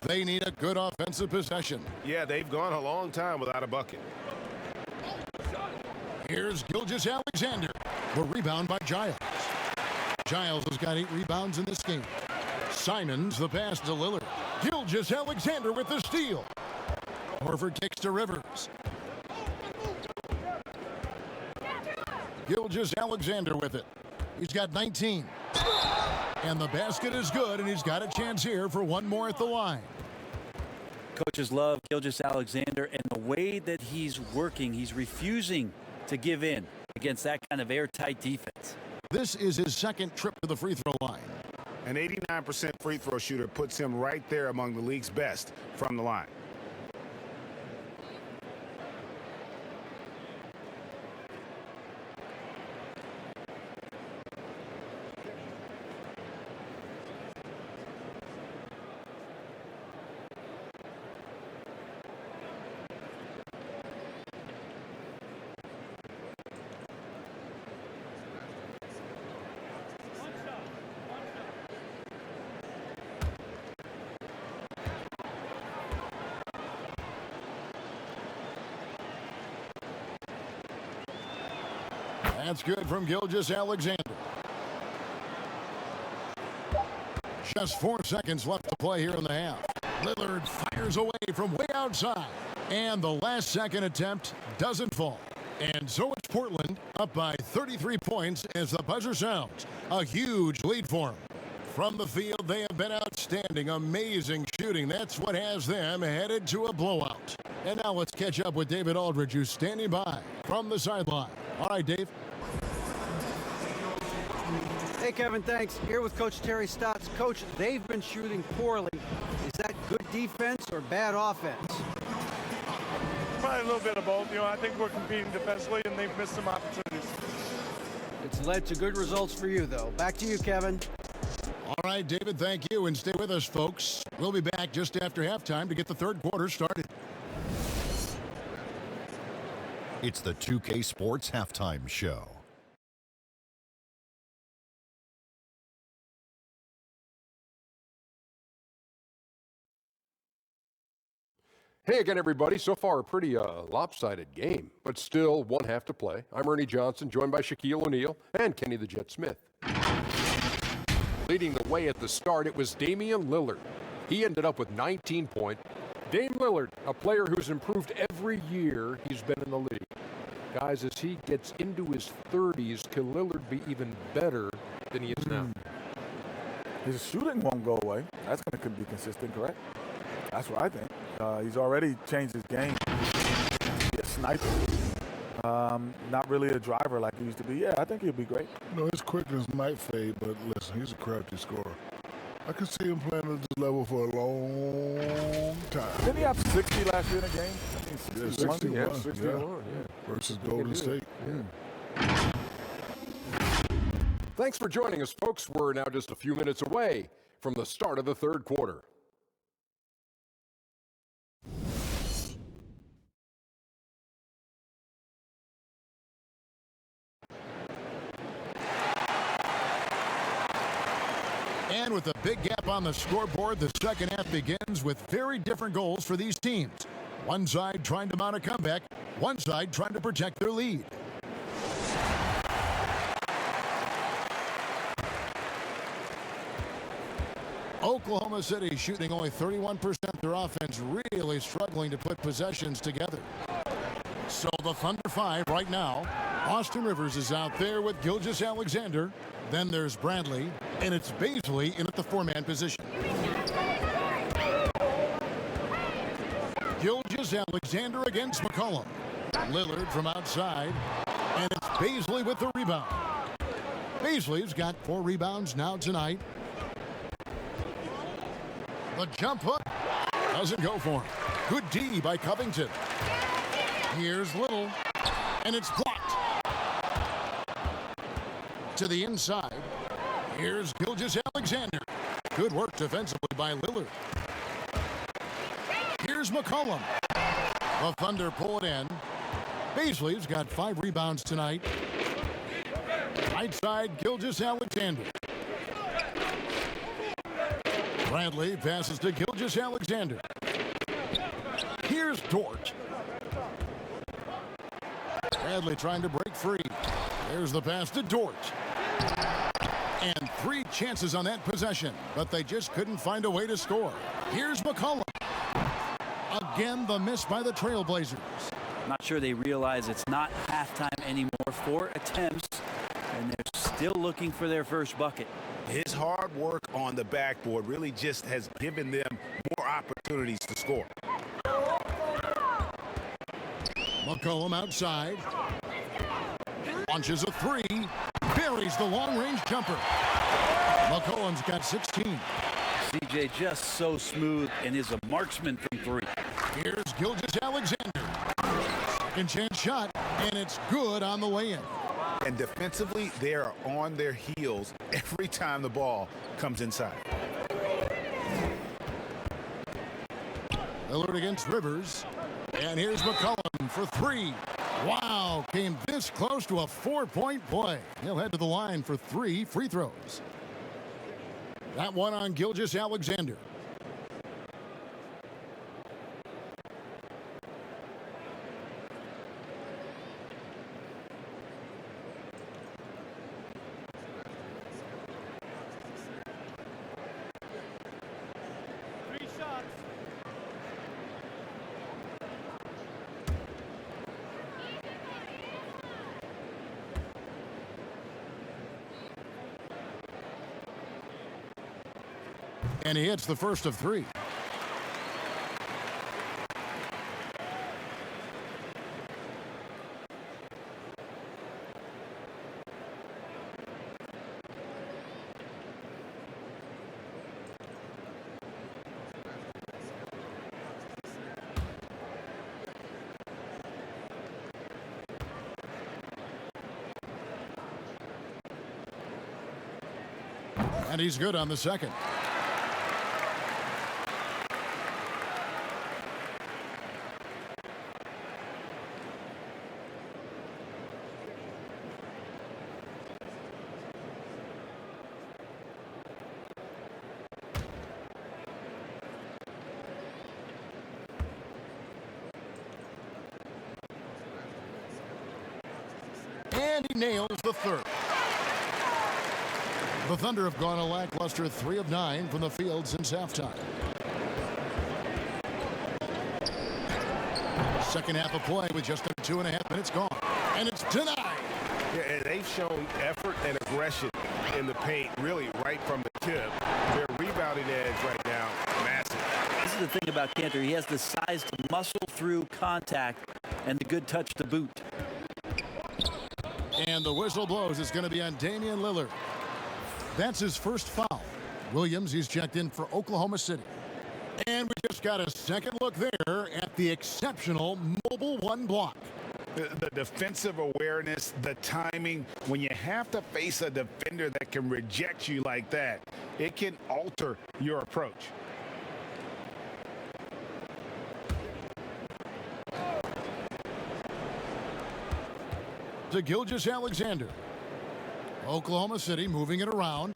They need a good offensive possession. Yeah, they've gone a long time without a bucket. Here's Gilgeous-Alexander. The rebound by Giles. Giles has got 8 rebounds in this game. Simons, the pass to Lillard. Gilgeous-Alexander with the steal. Horford takes to Rivers. Gilgeous-Alexander with it. He's got 19. And the basket is good, and he's got a chance here for one more at the line. Coaches love Gilgeous-Alexander, and the way that he's working, he's refusing to give in against that kind of airtight defense. This is his second trip to the free throw line. An 89% free throw shooter puts him right there among the league's best from the line. That's good from Gilgeous-Alexander. Just 4 seconds left to play here in the half. Lillard fires away from way outside. And the last second attempt doesn't fall. And so it's Portland up by 33 points as the buzzer sounds. A huge lead for them. From the field, they have been outstanding. Amazing shooting. That's what has them headed to a blowout. And now let's catch up with David Aldridge, who's standing by from the sideline. All right, Dave. Hey, Kevin, thanks. Here with Coach Terry Stotts. Coach, they've been shooting poorly. Is that good defense or bad offense? Probably a little bit of both. I think we're competing defensively, and they've missed some opportunities. It's led to good results for you, though. Back to you, Kevin. All right, David, thank you. And stay with us, folks. We'll be back just after halftime to get the third quarter started. It's the 2K Sports Halftime Show. Hey again, everybody. So far, a pretty lopsided game, but still one half to play. I'm Ernie Johnson, joined by Shaquille O'Neal and Kenny the Jet Smith. Leading the way at the start, it was Damian Lillard. He ended up with 19 points. Dame Lillard, a player who's improved every year he's been in the league. Guys, as he gets into his 30s, can Lillard be even better than he is now? His shooting won't go away. That's going to be consistent, correct? That's what I think. He's already changed his game. He's a sniper. Not really a driver like he used to be. Yeah, I think he'll be great. You know, his quickness might fade, but listen, he's a crafty scorer. I could see him playing at this level for a long time. Didn't he have 60 last year in a game? I mean, 61. 61, versus Golden State. Thanks for joining us, folks. We're now just a few minutes away from the start of the third quarter. And with a big gap on the scoreboard, the second half begins with very different goals for these teams. One side trying to mount a comeback, one side trying to protect their lead. Oklahoma City shooting only 31%. Their offense really struggling to put possessions together. So the Thunder 5 right now. Austin Rivers is out there with Gilgeous-Alexander. Then there's Bradley, and it's Baisley in at the four-man position. Gilgeous-Alexander against McCollum. Lillard from outside, and it's Baisley with the rebound. Baisley's got 4 rebounds now tonight. The jump hook doesn't go for him. Good D by Covington. Here's Little, and it's blocked. To the inside. Here's Gilgeous-Alexander. Good work defensively by Lillard. Here's McCollum. The Thunder pull it in. Baisley's got 5 rebounds tonight. Right side, Gilgeous-Alexander. Bradley passes to Gilgeous-Alexander. Here's Dort. Bradley trying to break free. There's the pass to Dort. And 3 chances on that possession, but they just couldn't find a way to score. Here's McCollum. Again, the miss by the Trailblazers. Not sure they realize it's not halftime anymore. 4 attempts, and they're still looking for their first bucket. His hard work on the backboard really just has given them more opportunities to score. McCollum outside. Launches a 3. Buries the long-range jumper. McCollum's got 16. CJ just so smooth and is a marksman from 3. Here's Gilgeous-Alexander. Second chance shot, and it's good on the way in. And defensively, they are on their heels every time the ball comes inside. Lillard against Rivers. And here's McCollum for 3. Wow, came this close to a 4-point play. He'll head to the line for 3 free throws. That one on Gilgeous-Alexander. And he hits the first of 3. And he's good on the second. And he nails the third. The Thunder have gone a lackluster 3 of 9 from the field since halftime. Second half of play with just 2.5 minutes gone. And it's denied. Yeah, and they've shown effort and aggression in the paint, really right from the tip. Their rebounding edge right now, massive. This is the thing about Cantor. He has the size to muscle through contact and the good touch to boot. And the whistle blows. It's going to be on Damian Lillard. That's his first foul. Williams, he's checked in for Oklahoma City. And we just got a second look there at the exceptional Mobile One block. The defensive awareness, the timing, when you have to face a defender that can reject you like that, it can alter your approach. To Gilgeous-Alexander. Oklahoma City moving it around.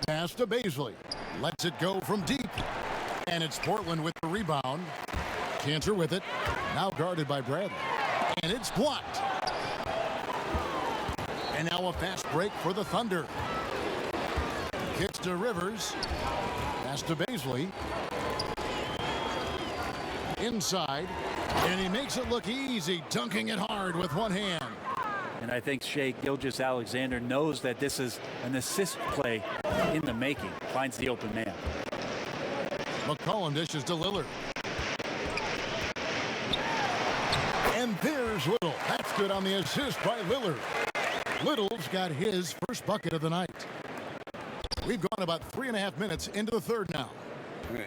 Pass to Bazley. Lets it go from deep. And it's Portland with the rebound. Cantor with it. Now guarded by Bradley. And it's blocked. And now a fast break for the Thunder. Kicks to Rivers. Pass to Bazley. Inside. And he makes it look easy, dunking it hard with one hand. And I think Shai Gilgeous-Alexander knows that this is an assist play in the making. Finds the open man. McCollum dishes to Lillard. And there's Little. That's good on the assist by Lillard. Little's got his first bucket of the night. We've gone about 3.5 minutes into the third now.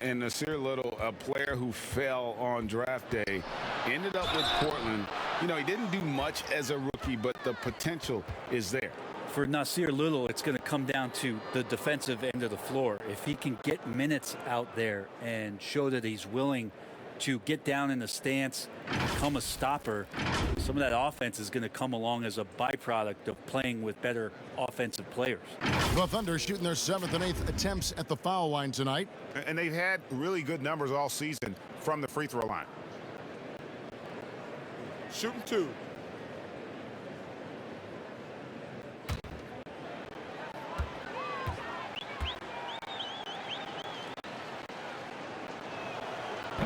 And Nasir Little, a player who fell on draft day, ended up with Portland. You know, he didn't do much as a rookie, but the potential is there. For Nasir Little, it's going to come down to the defensive end of the floor. If he can get minutes out there and show that he's willing to get down in the stance, become a stopper, some of that offense is going to come along as a byproduct of playing with better offensive players. The Thunder shooting their 7th and 8th attempts at the foul line tonight. And they've had really good numbers all season from the free throw line. Shooting 2.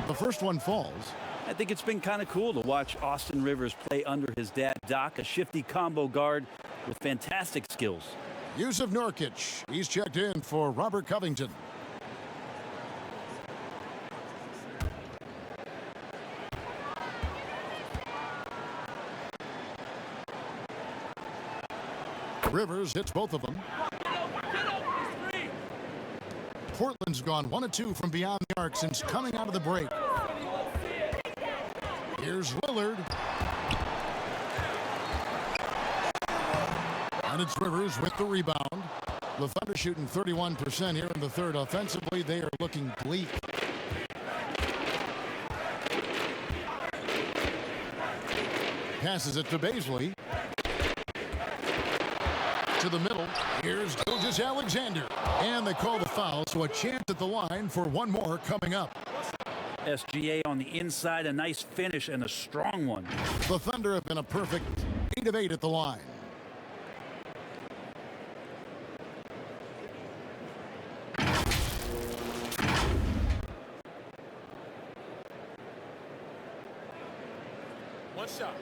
The first one falls. I think it's been kind of cool to watch Austin Rivers play under his dad, Doc, a shifty combo guard with fantastic skills. Yusuf Nurkic, he's checked in for Robert Covington. Rivers hits both of them. Portland's gone 1 of 2 from beyond the arc since coming out of the break. Here's Lillard. And it's Rivers with the rebound. The Thunder shooting 31% here in the third. Offensively, they are looking bleak. Passes it to Bazley. To the middle. Here's Gilgeous-Alexander. And they call the foul, so a chance at the line for one more coming up. SGA on the inside, a nice finish and a strong one. The Thunder have been a perfect 8 of 8 at the line. One shot.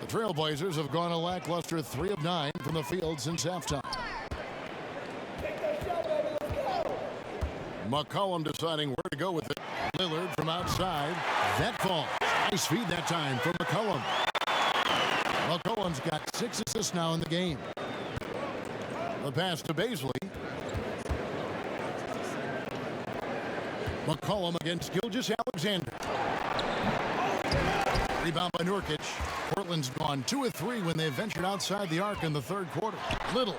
Trailblazers have gone a lackluster 3 of 9 from the field since halftime. McCollum deciding where to go with it. Lillard from outside. That falls. Nice feed that time for McCollum. McCollum's got 6 assists now in the game. The pass to Bazley. McCollum against Gilgeous-Alexander. Rebound by Nurkic. Portland's gone 2 of 3 when they ventured outside the arc in the third quarter. Little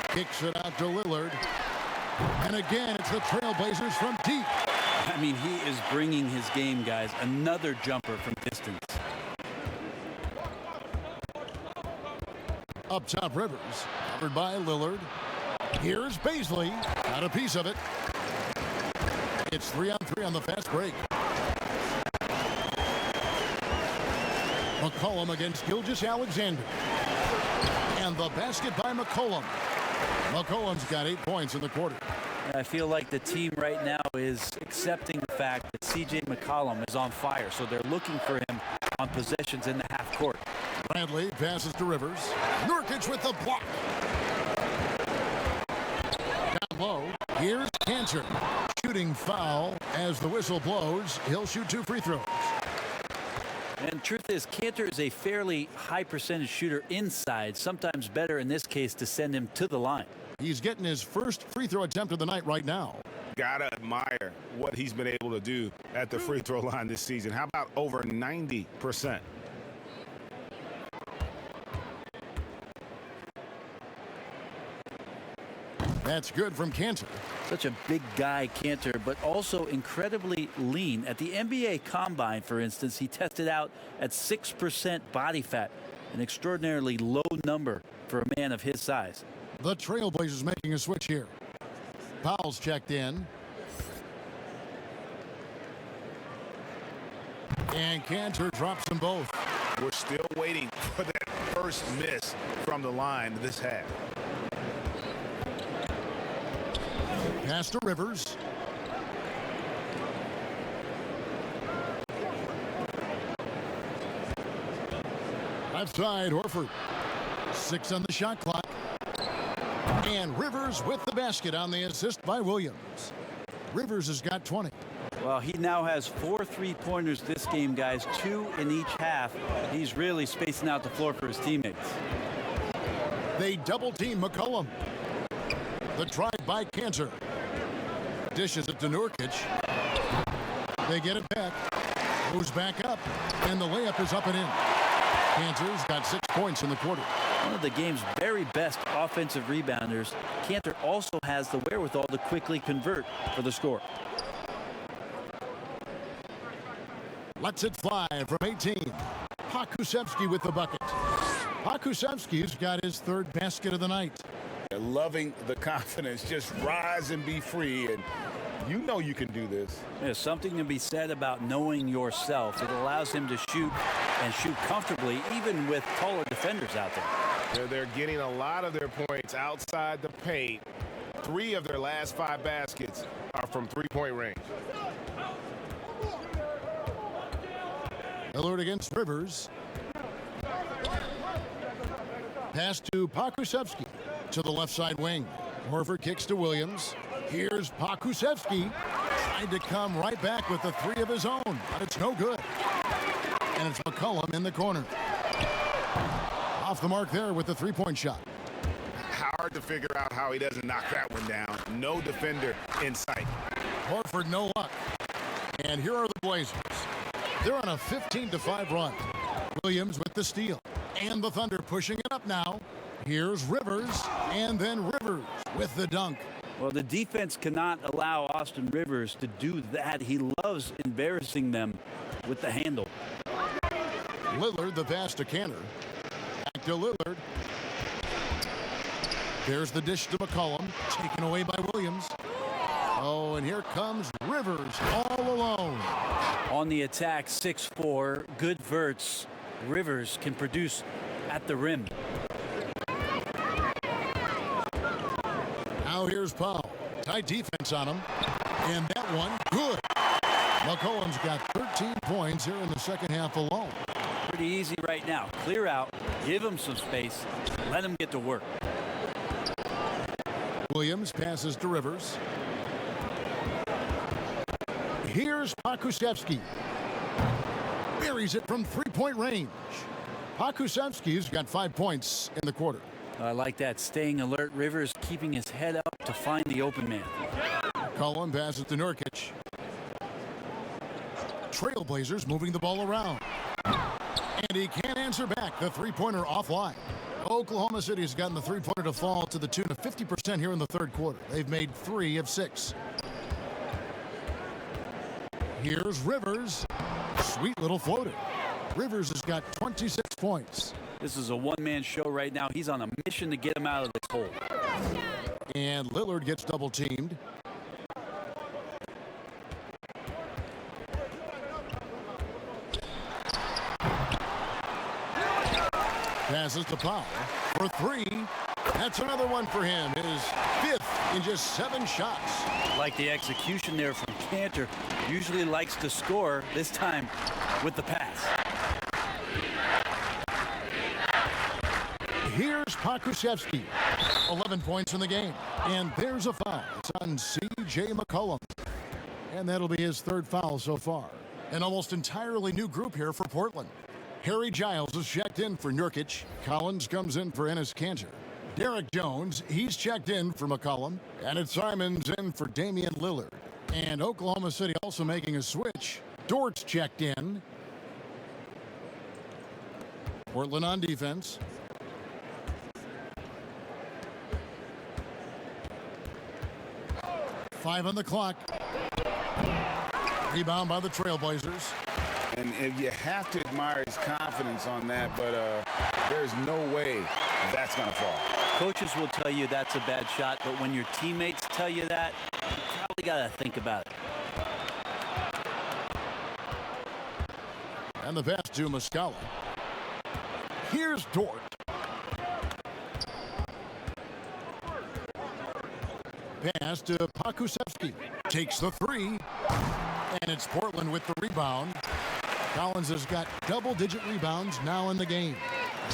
kicks it out to Lillard. And again, it's the Trailblazers from deep. I mean, he is bringing his game, guys. Another jumper from distance. Up top, Rivers. Covered by Lillard. Here's Bazley. Got a piece of it. It's 3-on-3 on the fast break. McCollum against Gilgeous-Alexander. And the basket by McCollum. McCollum's got 8 points in the quarter. I feel like the team right now is accepting the fact that C.J. McCollum is on fire, so they're looking for him on possessions in the half court. Bradley passes to Rivers. Nurkic with the block. Down low, here's Cantor. Shooting foul as the whistle blows. He'll shoot 2 free throws. And truth is, Cantor is a fairly high percentage shooter inside, sometimes better in this case to send him to the line. He's getting his first free throw attempt of the night right now. Gotta admire what he's been able to do at the free throw line this season. How about over 90%? That's good from Cantor. Such a big guy, Cantor, but also incredibly lean. At the NBA Combine, for instance, he tested out at 6% body fat, an extraordinarily low number for a man of his size. The Trailblazers making a switch here. Powell's checked in. And Cantor drops them both. We're still waiting for that first miss from the line this half. Pass to Rivers. Left side, Horford. 6 on the shot clock. And Rivers with the basket on the assist by Williams. Rivers has got 20. Well, he now has 4 3-pointers this game, guys, 2 in each half. He's really spacing out the floor for his teammates. They double team McCollum. The try by Cantor. Dishes it to Nurkic. They get it back. Moves back up. And the layup is up and in. Cantor's got 6 points in the quarter. One of the game's very best offensive rebounders, Cantor also has the wherewithal to quickly convert for the score. Lets it fly from 18. Pokusevski with the bucket. Pokusevski's got his 3rd basket of the night. They're loving the confidence. Just rise and be free. And you know you can do this. There's something to be said about knowing yourself. It allows him to shoot and shoot comfortably, even with taller defenders out there. They're getting a lot of their points outside the paint. 3 of their last 5 baskets are from 3-point range. Lillard against Rivers. Pass to Pokusevski to the left side wing. Horford kicks to Williams. Here's Pokusevski. Tried to come right back with the 3 of his own, but it's no good. And it's McCollum in the corner. Off the mark there with the 3-point shot. Hard to figure out how he doesn't knock that one down. No defender in sight. Horford, no luck. And here are the Blazers. They're on a 15-5 run. Williams with the steal. And the Thunder pushing it up now. Here's Rivers. And then Rivers with the dunk. Well, the defense cannot allow Austin Rivers to do that. He loves embarrassing them with the handle. Lillard, the pass to Cantor. Back to Lillard. There's the dish to McCollum. Taken away by Williams. Oh, and here comes Rivers all alone. On the attack, 6'4", good verts. Rivers can produce at the rim. Now here's Powell. Tight defense on him. And that one, good. McCollum's got 13 points here in the second half alone. Pretty easy right now. Clear out, give him some space, let him get to work. Williams passes to Rivers. Here's Pokusevski. Buries it from 3-point range. Pokusevski's got 5 points in the quarter. I like that. Staying alert. Rivers keeping his head up to find the open man. Cullen passes to Nurkic. Trailblazers moving the ball around. And he can't answer back. The 3-pointer offline. Oklahoma City has gotten the 3-pointer to fall to the tune of 50% here in the third quarter. They've made 3 of 6. Here's Rivers. Sweet little floater. Rivers has got 26 points. This is a one-man show right now. He's on a mission to get him out of this hole. And Lillard gets double-teamed. passes to Powell for 3. That's another one for him. His 5th in just 7 shots. Like the execution there from Cantor. Usually likes to score, this time with the pass. Here's Pakusevsky. 11 points in the game. And there's a foul. It's on C.J. McCollum. And that'll be his 3rd foul so far. An almost entirely new group here for Portland. Harry Giles is checked in for Nurkic. Collins comes in for Enes Kanter. Derek Jones, he's checked in for McCollum. And it's Simons in for Damian Lillard. And Oklahoma City also making a switch. Dort's checked in. Portland on defense. Five on the clock. Rebound by the Trailblazers. And you have to admire his confidence on that, but there's no way that's going to fall. Coaches will tell you that's a bad shot, but when your teammates tell you that, you probably got to think about it. And the pass to Muscala. Here's Dort. Pass to Pakusevsky. Takes the 3. And it's Portland with the rebound. Collins has got double-digit rebounds now in the game.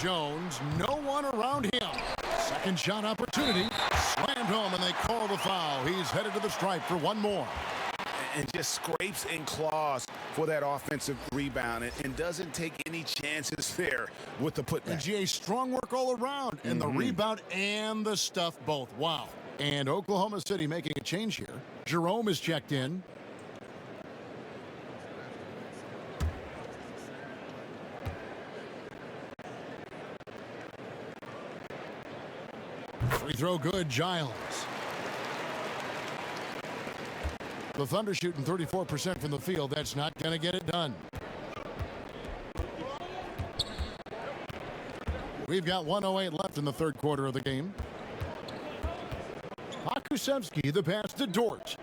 Jones, no one around him. Second shot opportunity. Slammed home, and they call the foul. He's headed to the stripe for one more. And just scrapes and claws for that offensive rebound and doesn't take any chances there with the putback. And GA, strong work all around. And the rebound and the stuff both. Wow. And Oklahoma City making a change here. Jerome is checked in. Free throw good, Giles. The Thunder shooting 34% from the field. That's not going to get it done. We've got 1:08 left in the 3rd quarter of the game. Pakusevsky, the pass to Dort.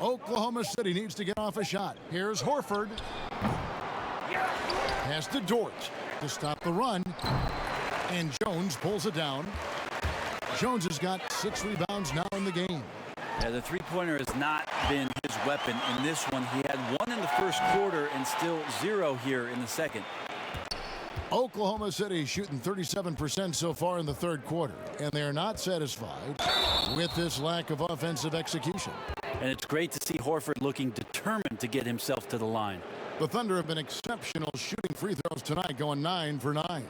Oklahoma City needs to get off a shot. Here's Horford. Pass to Dort to stop the run. And Jones pulls it down. Jones has got 6 rebounds now in the game. Yeah, the three-pointer has not been his weapon in this one. He had 1 in the 1st quarter and still 0 here in the 2nd. Oklahoma City shooting 37% so far in the 3rd quarter, and they're not satisfied with this lack of offensive execution. And it's great to see Horford looking determined to get himself to the line. The Thunder have been exceptional shooting free throws tonight, going 9 for 9.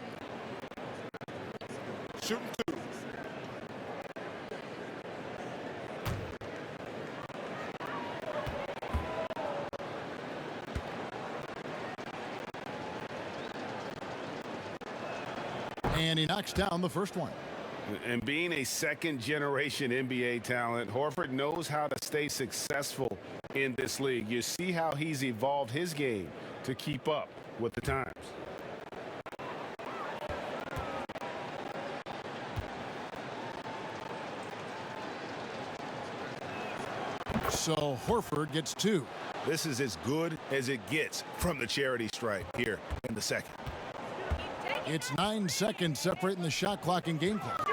Shooting 2. And he knocks down the first one. And being a second-generation NBA talent, Horford knows how to stay successful in this league. You see how he's evolved his game to keep up with the times. So Horford gets 2. This is as good as it gets from the charity stripe here in the 2nd. It's 9 seconds separating the shot clock and game clock.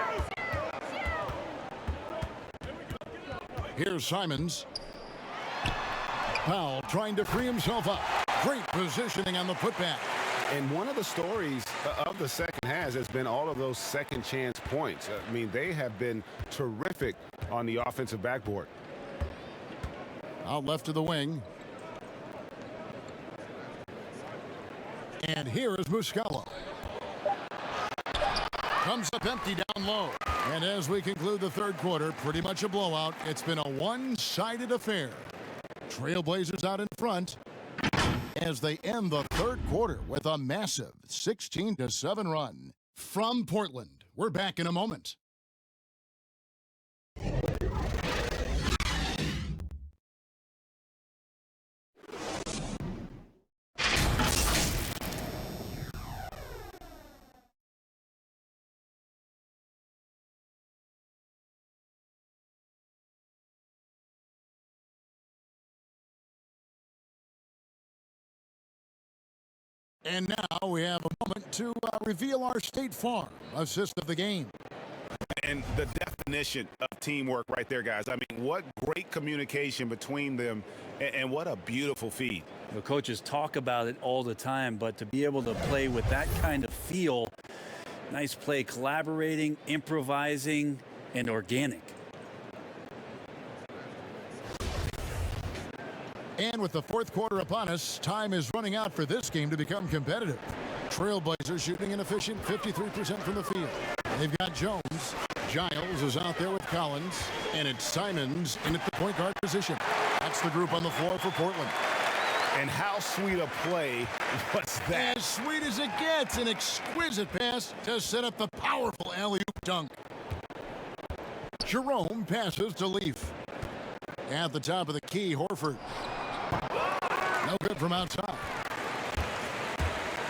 Here's Simons. Powell trying to free himself up. Great positioning on the putback. And one of the stories of the 2nd half has been all of those second chance points. I mean, they have been terrific on the offensive backboard. Out left to the wing. And here is Muscala. Comes up empty down low. And as we conclude the 3rd quarter, pretty much a blowout. It's been a one-sided affair. Trailblazers out in front as they end the 3rd quarter with a massive 16-7 run. From Portland, we're back in a moment. And now we have a moment to reveal our State Farm assist of the game. And the definition of teamwork right there, guys. I mean, what great communication between them, and what a beautiful feed. The coaches talk about it all the time, but to be able to play with that kind of feel, nice play, collaborating, improvising, and organic. And with the fourth quarter upon us, time is running out for this game to become competitive. Trailblazers shooting an efficient 53% from the field. They've got Jones. Giles is out there with Collins. And it's Simons in at the point guard position. That's the group on the floor for Portland. And how sweet a play was that? As sweet as it gets. An exquisite pass to set up the powerful alley-oop dunk. Jerome passes to Leaf. At the top of the key, Horford. No good from outside.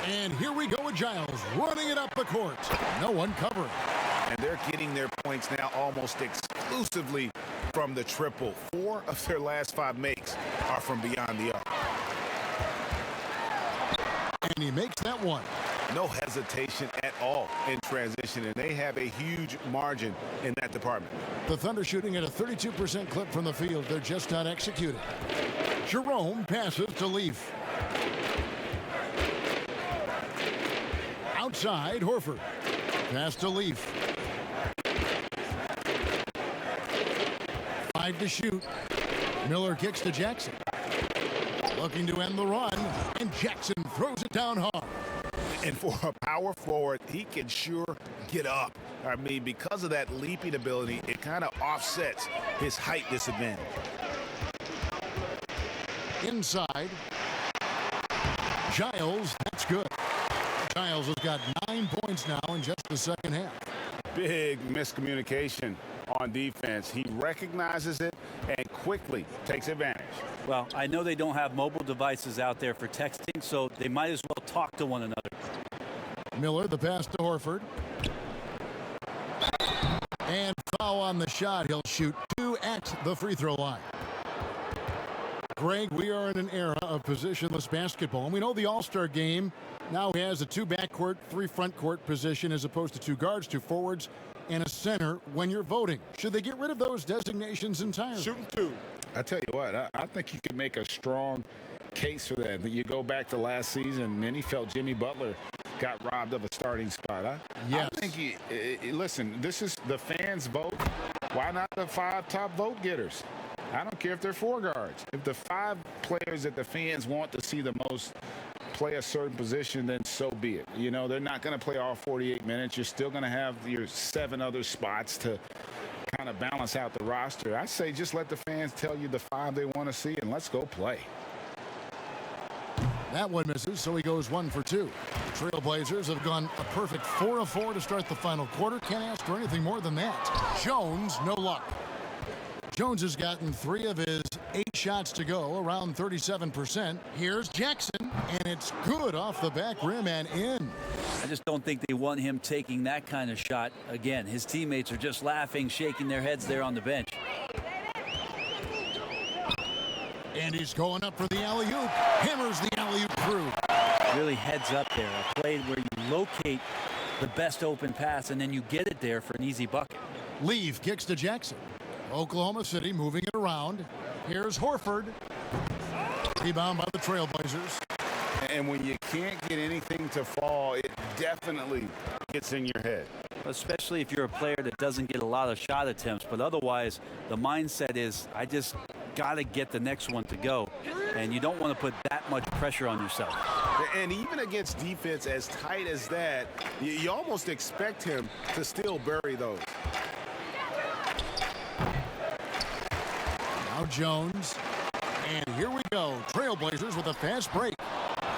And here we go with Giles running it up the court. No one covering. And they're getting their points now almost exclusively from the triple. 4 of their last 5 makes are from beyond the arc. And he makes that one. No hesitation at all in transition, and they have a huge margin in that department. The Thunder shooting at a 32% clip from the field. They're just not executing. Jerome passes to Leaf. Outside, Horford. Pass to Leaf. 5 to shoot. Miller kicks to Jackson. Looking to end the run, and Jackson throws it down hard. And for a power forward, he can sure get up. I mean, because of that leaping ability, it kind of offsets his height disadvantage. Inside. Giles, that's good. Giles has got 9 points now in just the second half. Big miscommunication on defense. He recognizes it and quickly takes advantage. Well, I know they don't have mobile devices out there for texting, so they might as well talk to one another. Miller, the pass to Horford. And foul on the shot. He'll shoot 2 at the free throw line. Greg, we are in an era of positionless basketball, and we know the All-Star game now has a 2 backcourt, 3 front court position as opposed to 2 guards, 2 forwards, and a center when you're voting. Should they get rid of those designations entirely? Shooting 2. I tell you what, I think you can make a strong case for that. You go back to last season, many felt Jimmy Butler got robbed of a starting spot. Yes. I think listen, this is the fans' vote. Why not the 5 top vote getters? I don't care if they're 4 guards. If the 5 players that the fans want to see the most play a certain position, then so be it. You know, they're not going to play all 48 minutes. You're still going to have your 7 other spots to kind of balance out the roster. I say just let the fans tell you the 5 they want to see, and let's go play. That one misses, so he goes 1 for 2. Trailblazers have gone a perfect 4 of 4 to start the final quarter. Can't ask for anything more than that. Jones, no luck. Jones has gotten 3 of his 8 shots to go, around 37%. Here's Jackson, and it's good off the back rim and in. I just don't think they want him taking that kind of shot again. His teammates are just laughing, shaking their heads there on the bench. And he's going up for the alley-oop. Hammers the alley-oop through. Really heads up there. A play where you locate the best open pass, and then you get it there for an easy bucket. Leaf kicks to Jackson. Oklahoma City moving it around. Here's Horford. Rebound by the Trailblazers. And when you can't get anything to fall, it definitely gets in your head. Especially if you're a player that doesn't get a lot of shot attempts. But otherwise, the mindset is, I just got to get the next one to go. And you don't want to put that much pressure on yourself. And even against defense as tight as that, you almost expect him to still bury those. Now Jones. And here we go. Trailblazers with a fast break.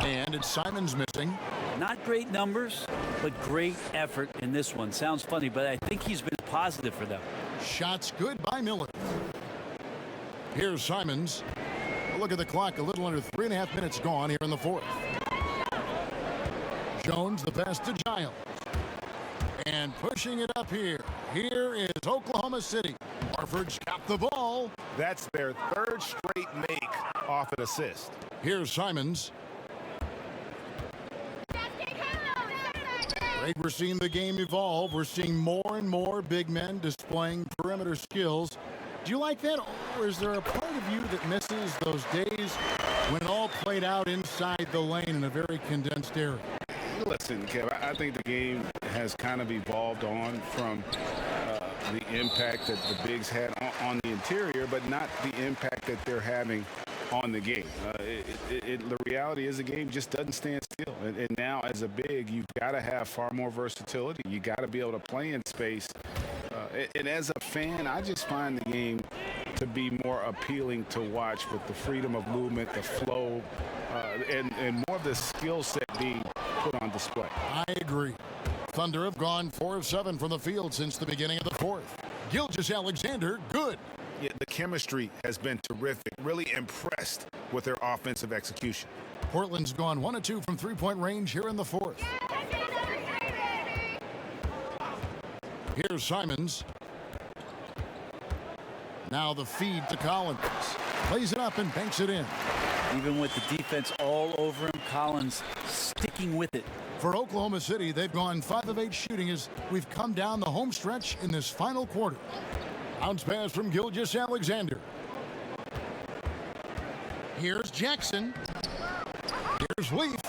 And it's Simons missing. Not great numbers, but great effort in this one. Sounds funny, but I think he's been positive for them. Shots good by Miller. Here's Simons. Look at the clock. A little under 3.5 minutes gone here in the fourth. Jones, the pass to Giles. And pushing it up here. Here is Oklahoma City. Horford's got the ball. That's their 3rd straight make off an assist. Here's Simons. Great, we're seeing the game evolve. We're seeing more and more big men displaying perimeter skills. Do you like that, or is there a part of you that misses those days when it all played out inside the lane in a very condensed area? Listen, Kev, I think the game has kind of evolved on from the impact that the bigs had on the interior, but not the impact that they're having on the game. The reality is the game just doesn't stand still. And now as a big, you've got to have far more versatility. You got to be able to play in space. And as a fan, I just find the game to be more appealing to watch with the freedom of movement, the flow, and more of the skill set being put on display. I agree. Thunder have gone 4 of 7 from the field since the beginning of the fourth. Gilgeous-Alexander, good. Yeah, the chemistry has been terrific. Really impressed with their offensive execution. Portland's gone 1 of 2 from three-point range here in the fourth. Here's Simons. Now the feed to Collins. Plays it up and banks it in. Even with the defense all over him, Collins sticking with it. For Oklahoma City, they've gone 5 of 8 shooting as we've come down the home stretch in this final quarter. Bounce pass from Gilgeous-Alexander. Here's Jackson. Here's Leaf.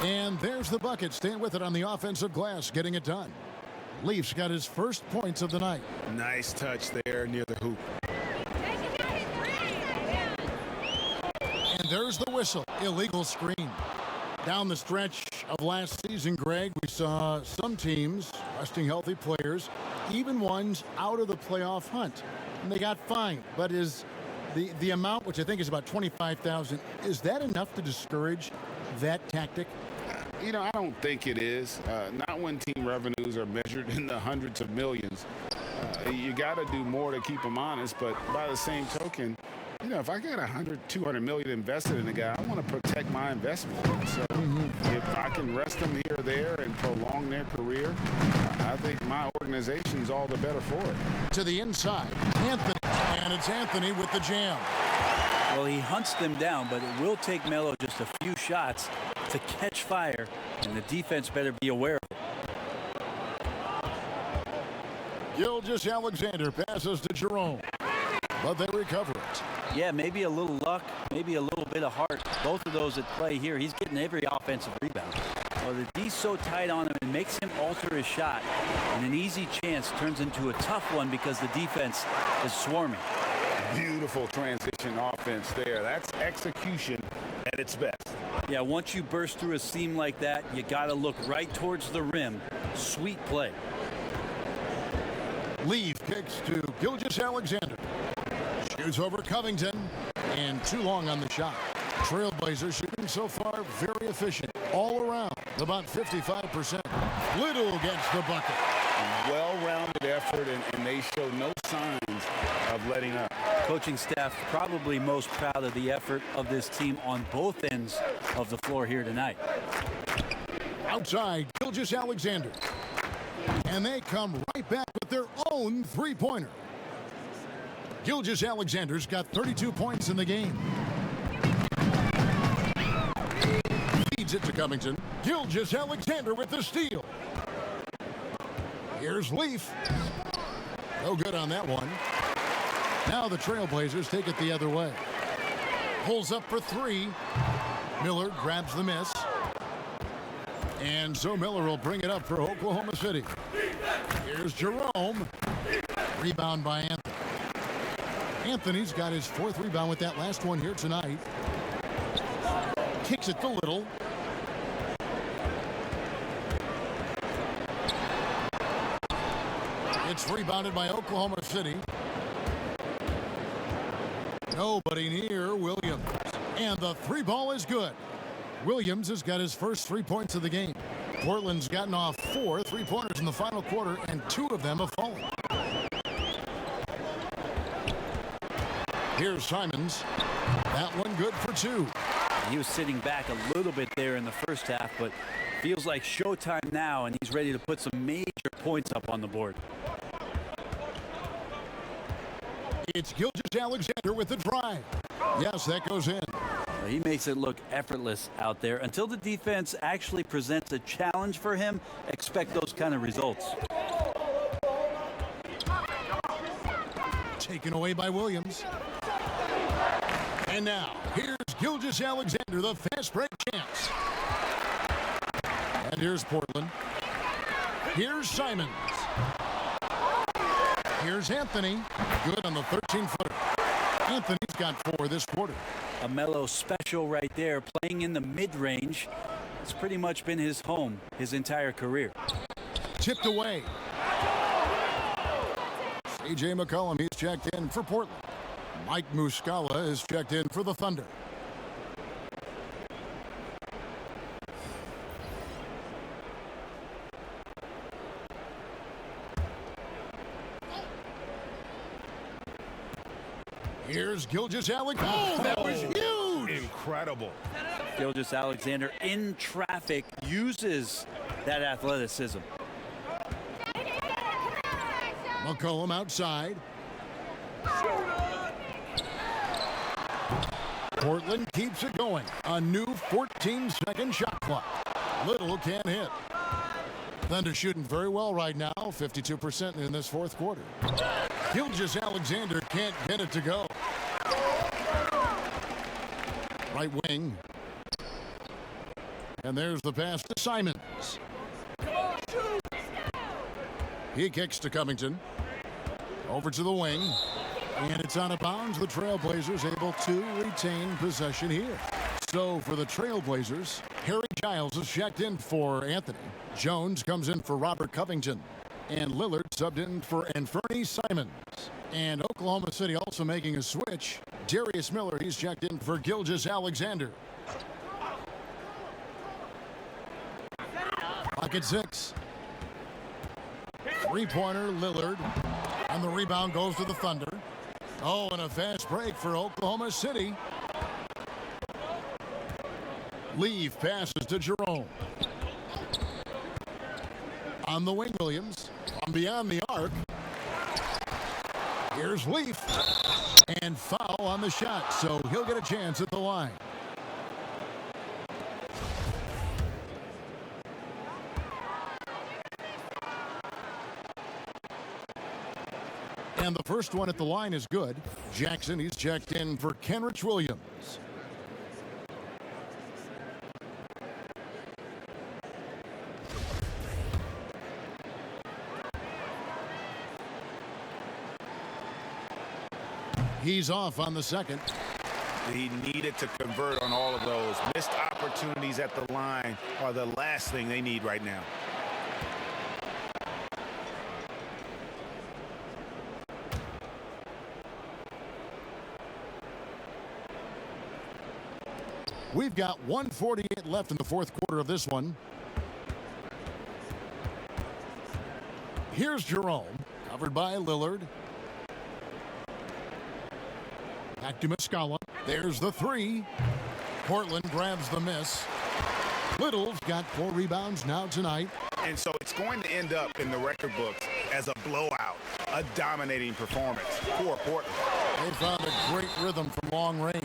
And there's the bucket. Staying with it on the offensive glass, getting it done. Leaf's got his first points of the night. Nice touch there near the hoop. And there's the whistle. Illegal screen. Down the stretch of last season, Greg, we saw some teams resting healthy players, even ones out of the playoff hunt. And they got fined. But is the amount, which I think is about $25,000, is that enough to discourage that tactic? You know, I don't think it is. Not when team revenues are measured in the hundreds of millions. You got to do more to keep them honest. But by the same token, you know, if I got $200 million invested in a guy, I want to protect my investment. So if I can rest them here or there and prolong their career, I think my organization's all the better for it. To the inside, Anthony, and it's Anthony with the jam. Well, he hunts them down, but it will take Melo just a few shots to catch fire, and the defense better be aware of it. Gilgeous-Alexander passes to Jerome, but they recover it. Yeah, maybe a little luck, maybe a little bit of heart. Both of those at play here. He's getting every offensive rebound. Well, the D's so tight on him, it makes him alter his shot, and an easy chance turns into a tough one because the defense is swarming. Beautiful transition offense there. That's execution at its best. Yeah, once you burst through a seam like that, you got to look right towards the rim. Sweet play. Leaf kicks to Gilgeous-Alexander. Shoots over Covington, and too long on the shot. Trailblazers shooting so far very efficient all around, about 55%. Little gets the bucket. Well-rounded effort, and they show no signs of letting up. Coaching staff probably most proud of the effort of this team on both ends of the floor here tonight. Outside, Gilgeous-Alexander. And they come right back with their own three-pointer. Gilgeous-Alexander's got 32 points in the game. Feeds it to Covington. Gilgeous-Alexander with the steal. Here's Leaf. No good on that one. Now the Trailblazers take it the other way. Pulls up for 3. Miller grabs the miss. And so Miller will bring it up for Oklahoma City. Here's Jerome. Rebound by Anthony. Anthony's got his 4th rebound with that last one here tonight. Kicks it to Little. It's rebounded by Oklahoma City. Nobody near Williams. And the 3 ball is good. Williams has got his first 3 points of the game. Portland's gotten off 4 3-pointers in the final quarter, and 2 of them have fallen. Here's Simons. That one good for 2. He was sitting back a little bit there in the first half, but feels like showtime now, and he's ready to put some major points up on the board. It's Gilgeous-Alexander with the drive. Yes, that goes in. He makes it look effortless out there. Until the defense actually presents a challenge for him, expect those kind of results. Taken away by Williams. And now, here's Gilgeous-Alexander, the fast break champs. And here's Portland. Here's Simons. Here's Anthony. Good on the 13-footer. Anthony's got 4 this quarter. A Melo special right there, playing in the mid-range. It's pretty much been his home his entire career. Tipped away. C.J. McCollum, he's checked in for Portland. Mike Muscala is checked in for the Thunder. Here's Gilgeous-Alexander. Oh, that was huge! Incredible. Gilgeous-Alexander in traffic uses that athleticism. McCollum outside. Portland keeps it going. A new 14-second shot clock. Little can't hit. Thunder shooting very well right now, 52% in this fourth quarter. Gilgeous-Alexander can't get it to go. Right wing. And there's the pass to Simons. He kicks to Covington. Over to the wing. And it's out of bounds. The Trailblazers able to retain possession here. So for the Trailblazers, Harry Giles is checked in for Anthony. Jones comes in for Robert Covington. And Lillard subbed in for Anthony Simons. And Oklahoma City also making a switch. Darius Miller, he's checked in for Gilgeous-Alexander. Pocket 6. Three-pointer, Lillard. And the rebound goes to the Thunder. Oh, and a fast break for Oklahoma City. Leaf passes to Jerome. On the wing, Williams. From beyond the arc. Here's Leaf. And foul on the shot, so he'll get a chance at the line. And the first one at the line is good. Jackson, he's checked in for Kenrich Williams. He's off on the second. He needed to convert on all of those. Missed opportunities at the line are the last thing they need right now. We've got 1:48 left in the fourth quarter of this one. Here's Jerome, covered by Lillard. Back to Muscala. There's the three. Portland grabs the miss. Little's got 4 rebounds now tonight. And so it's going to end up in the record books as a blowout, a dominating performance for Portland. They found a great rhythm from long range.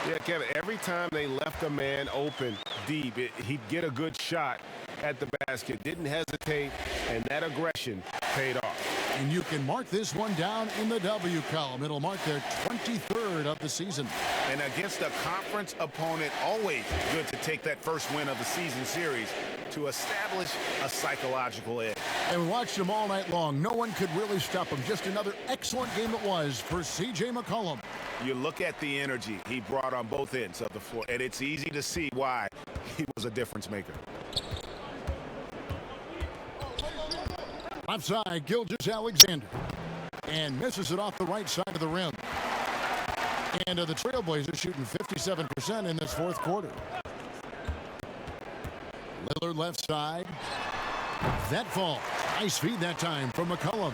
Yeah, Kevin, every time they left a man open deep, he'd get a good shot at the basket. Didn't hesitate, and that aggression paid off. And you can mark this one down in the W column. It'll mark their 23rd of the season. And against a conference opponent, always good to take that first win of the season series to establish a psychological edge. And we watched them all night long. No one could really stop them. Just another excellent game it was for C.J. McCollum. You look at the energy he brought on both ends of the floor, and it's easy to see why he was a difference maker. Offside, Gilgeous-Alexander. And misses it off the right side of the rim. And the Trailblazers shooting 57% in this fourth quarter. Lillard left side. That fall. Nice feed that time from McCollum.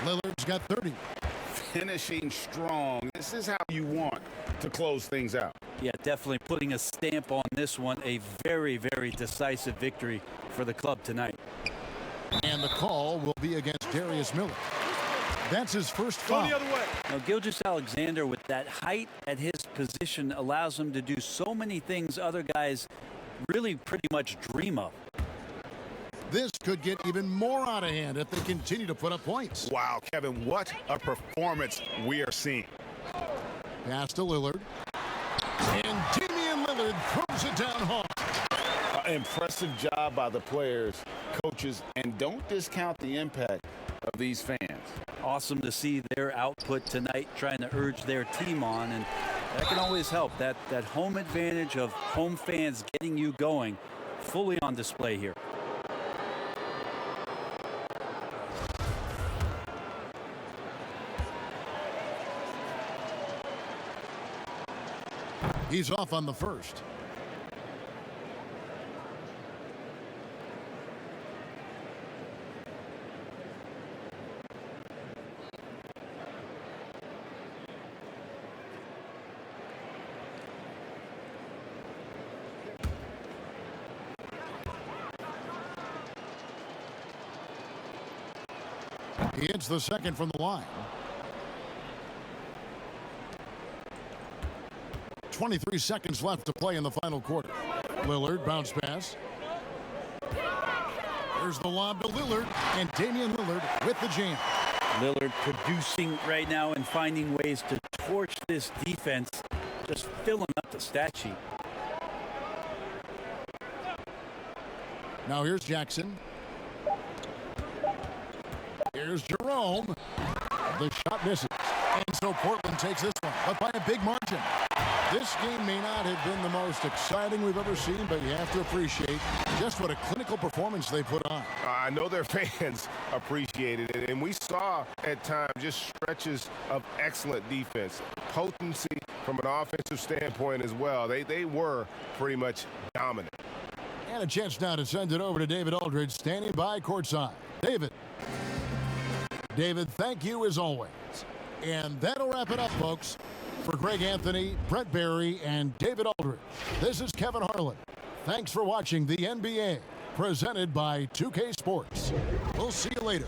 Lillard's got 30. Finishing strong. This is how you want to close things out. Yeah, definitely putting a stamp on this one. A very, very decisive victory for the club tonight. And the call will be against Darius Miller. That's his first Go foul. the other way. Now, Gilgeous-Alexander, with that height at his position, allows him to do so many things other guys really pretty much dream of. This could get even more out of hand if they continue to put up points. Wow, Kevin, what a performance we are seeing. Pass to Lillard. And Damian Lillard throws it down hard. Impressive job by the players, coaches, and don't discount the impact of these fans. Awesome to see their output tonight, trying to urge their team on, and that can always help. That home advantage of home fans getting you going, fully on display here. He's off on the first. He hits the second from the line. 23 seconds left to play in the final quarter. Lillard, bounce pass. There's the lob to Lillard, and Damian Lillard with the jam. Lillard producing right now and finding ways to torch this defense, just filling up the stat sheet. Now here's Jackson. Here's Jerome. The shot misses. And so Portland takes this one, but by a big margin. This game may not have been the most exciting we've ever seen, but you have to appreciate just what a clinical performance they put on. I know their fans appreciated it, and we saw at times just stretches of excellent defense, potency from an offensive standpoint as well. They were pretty much dominant. And a chance now to send it over to David Aldridge, standing by courtside. David, thank you as always. And that'll wrap it up, folks. For Greg Anthony, Brett Barry, and David Aldridge, this is Kevin Harlan. Thanks for watching the NBA, presented by 2K Sports. We'll see you later.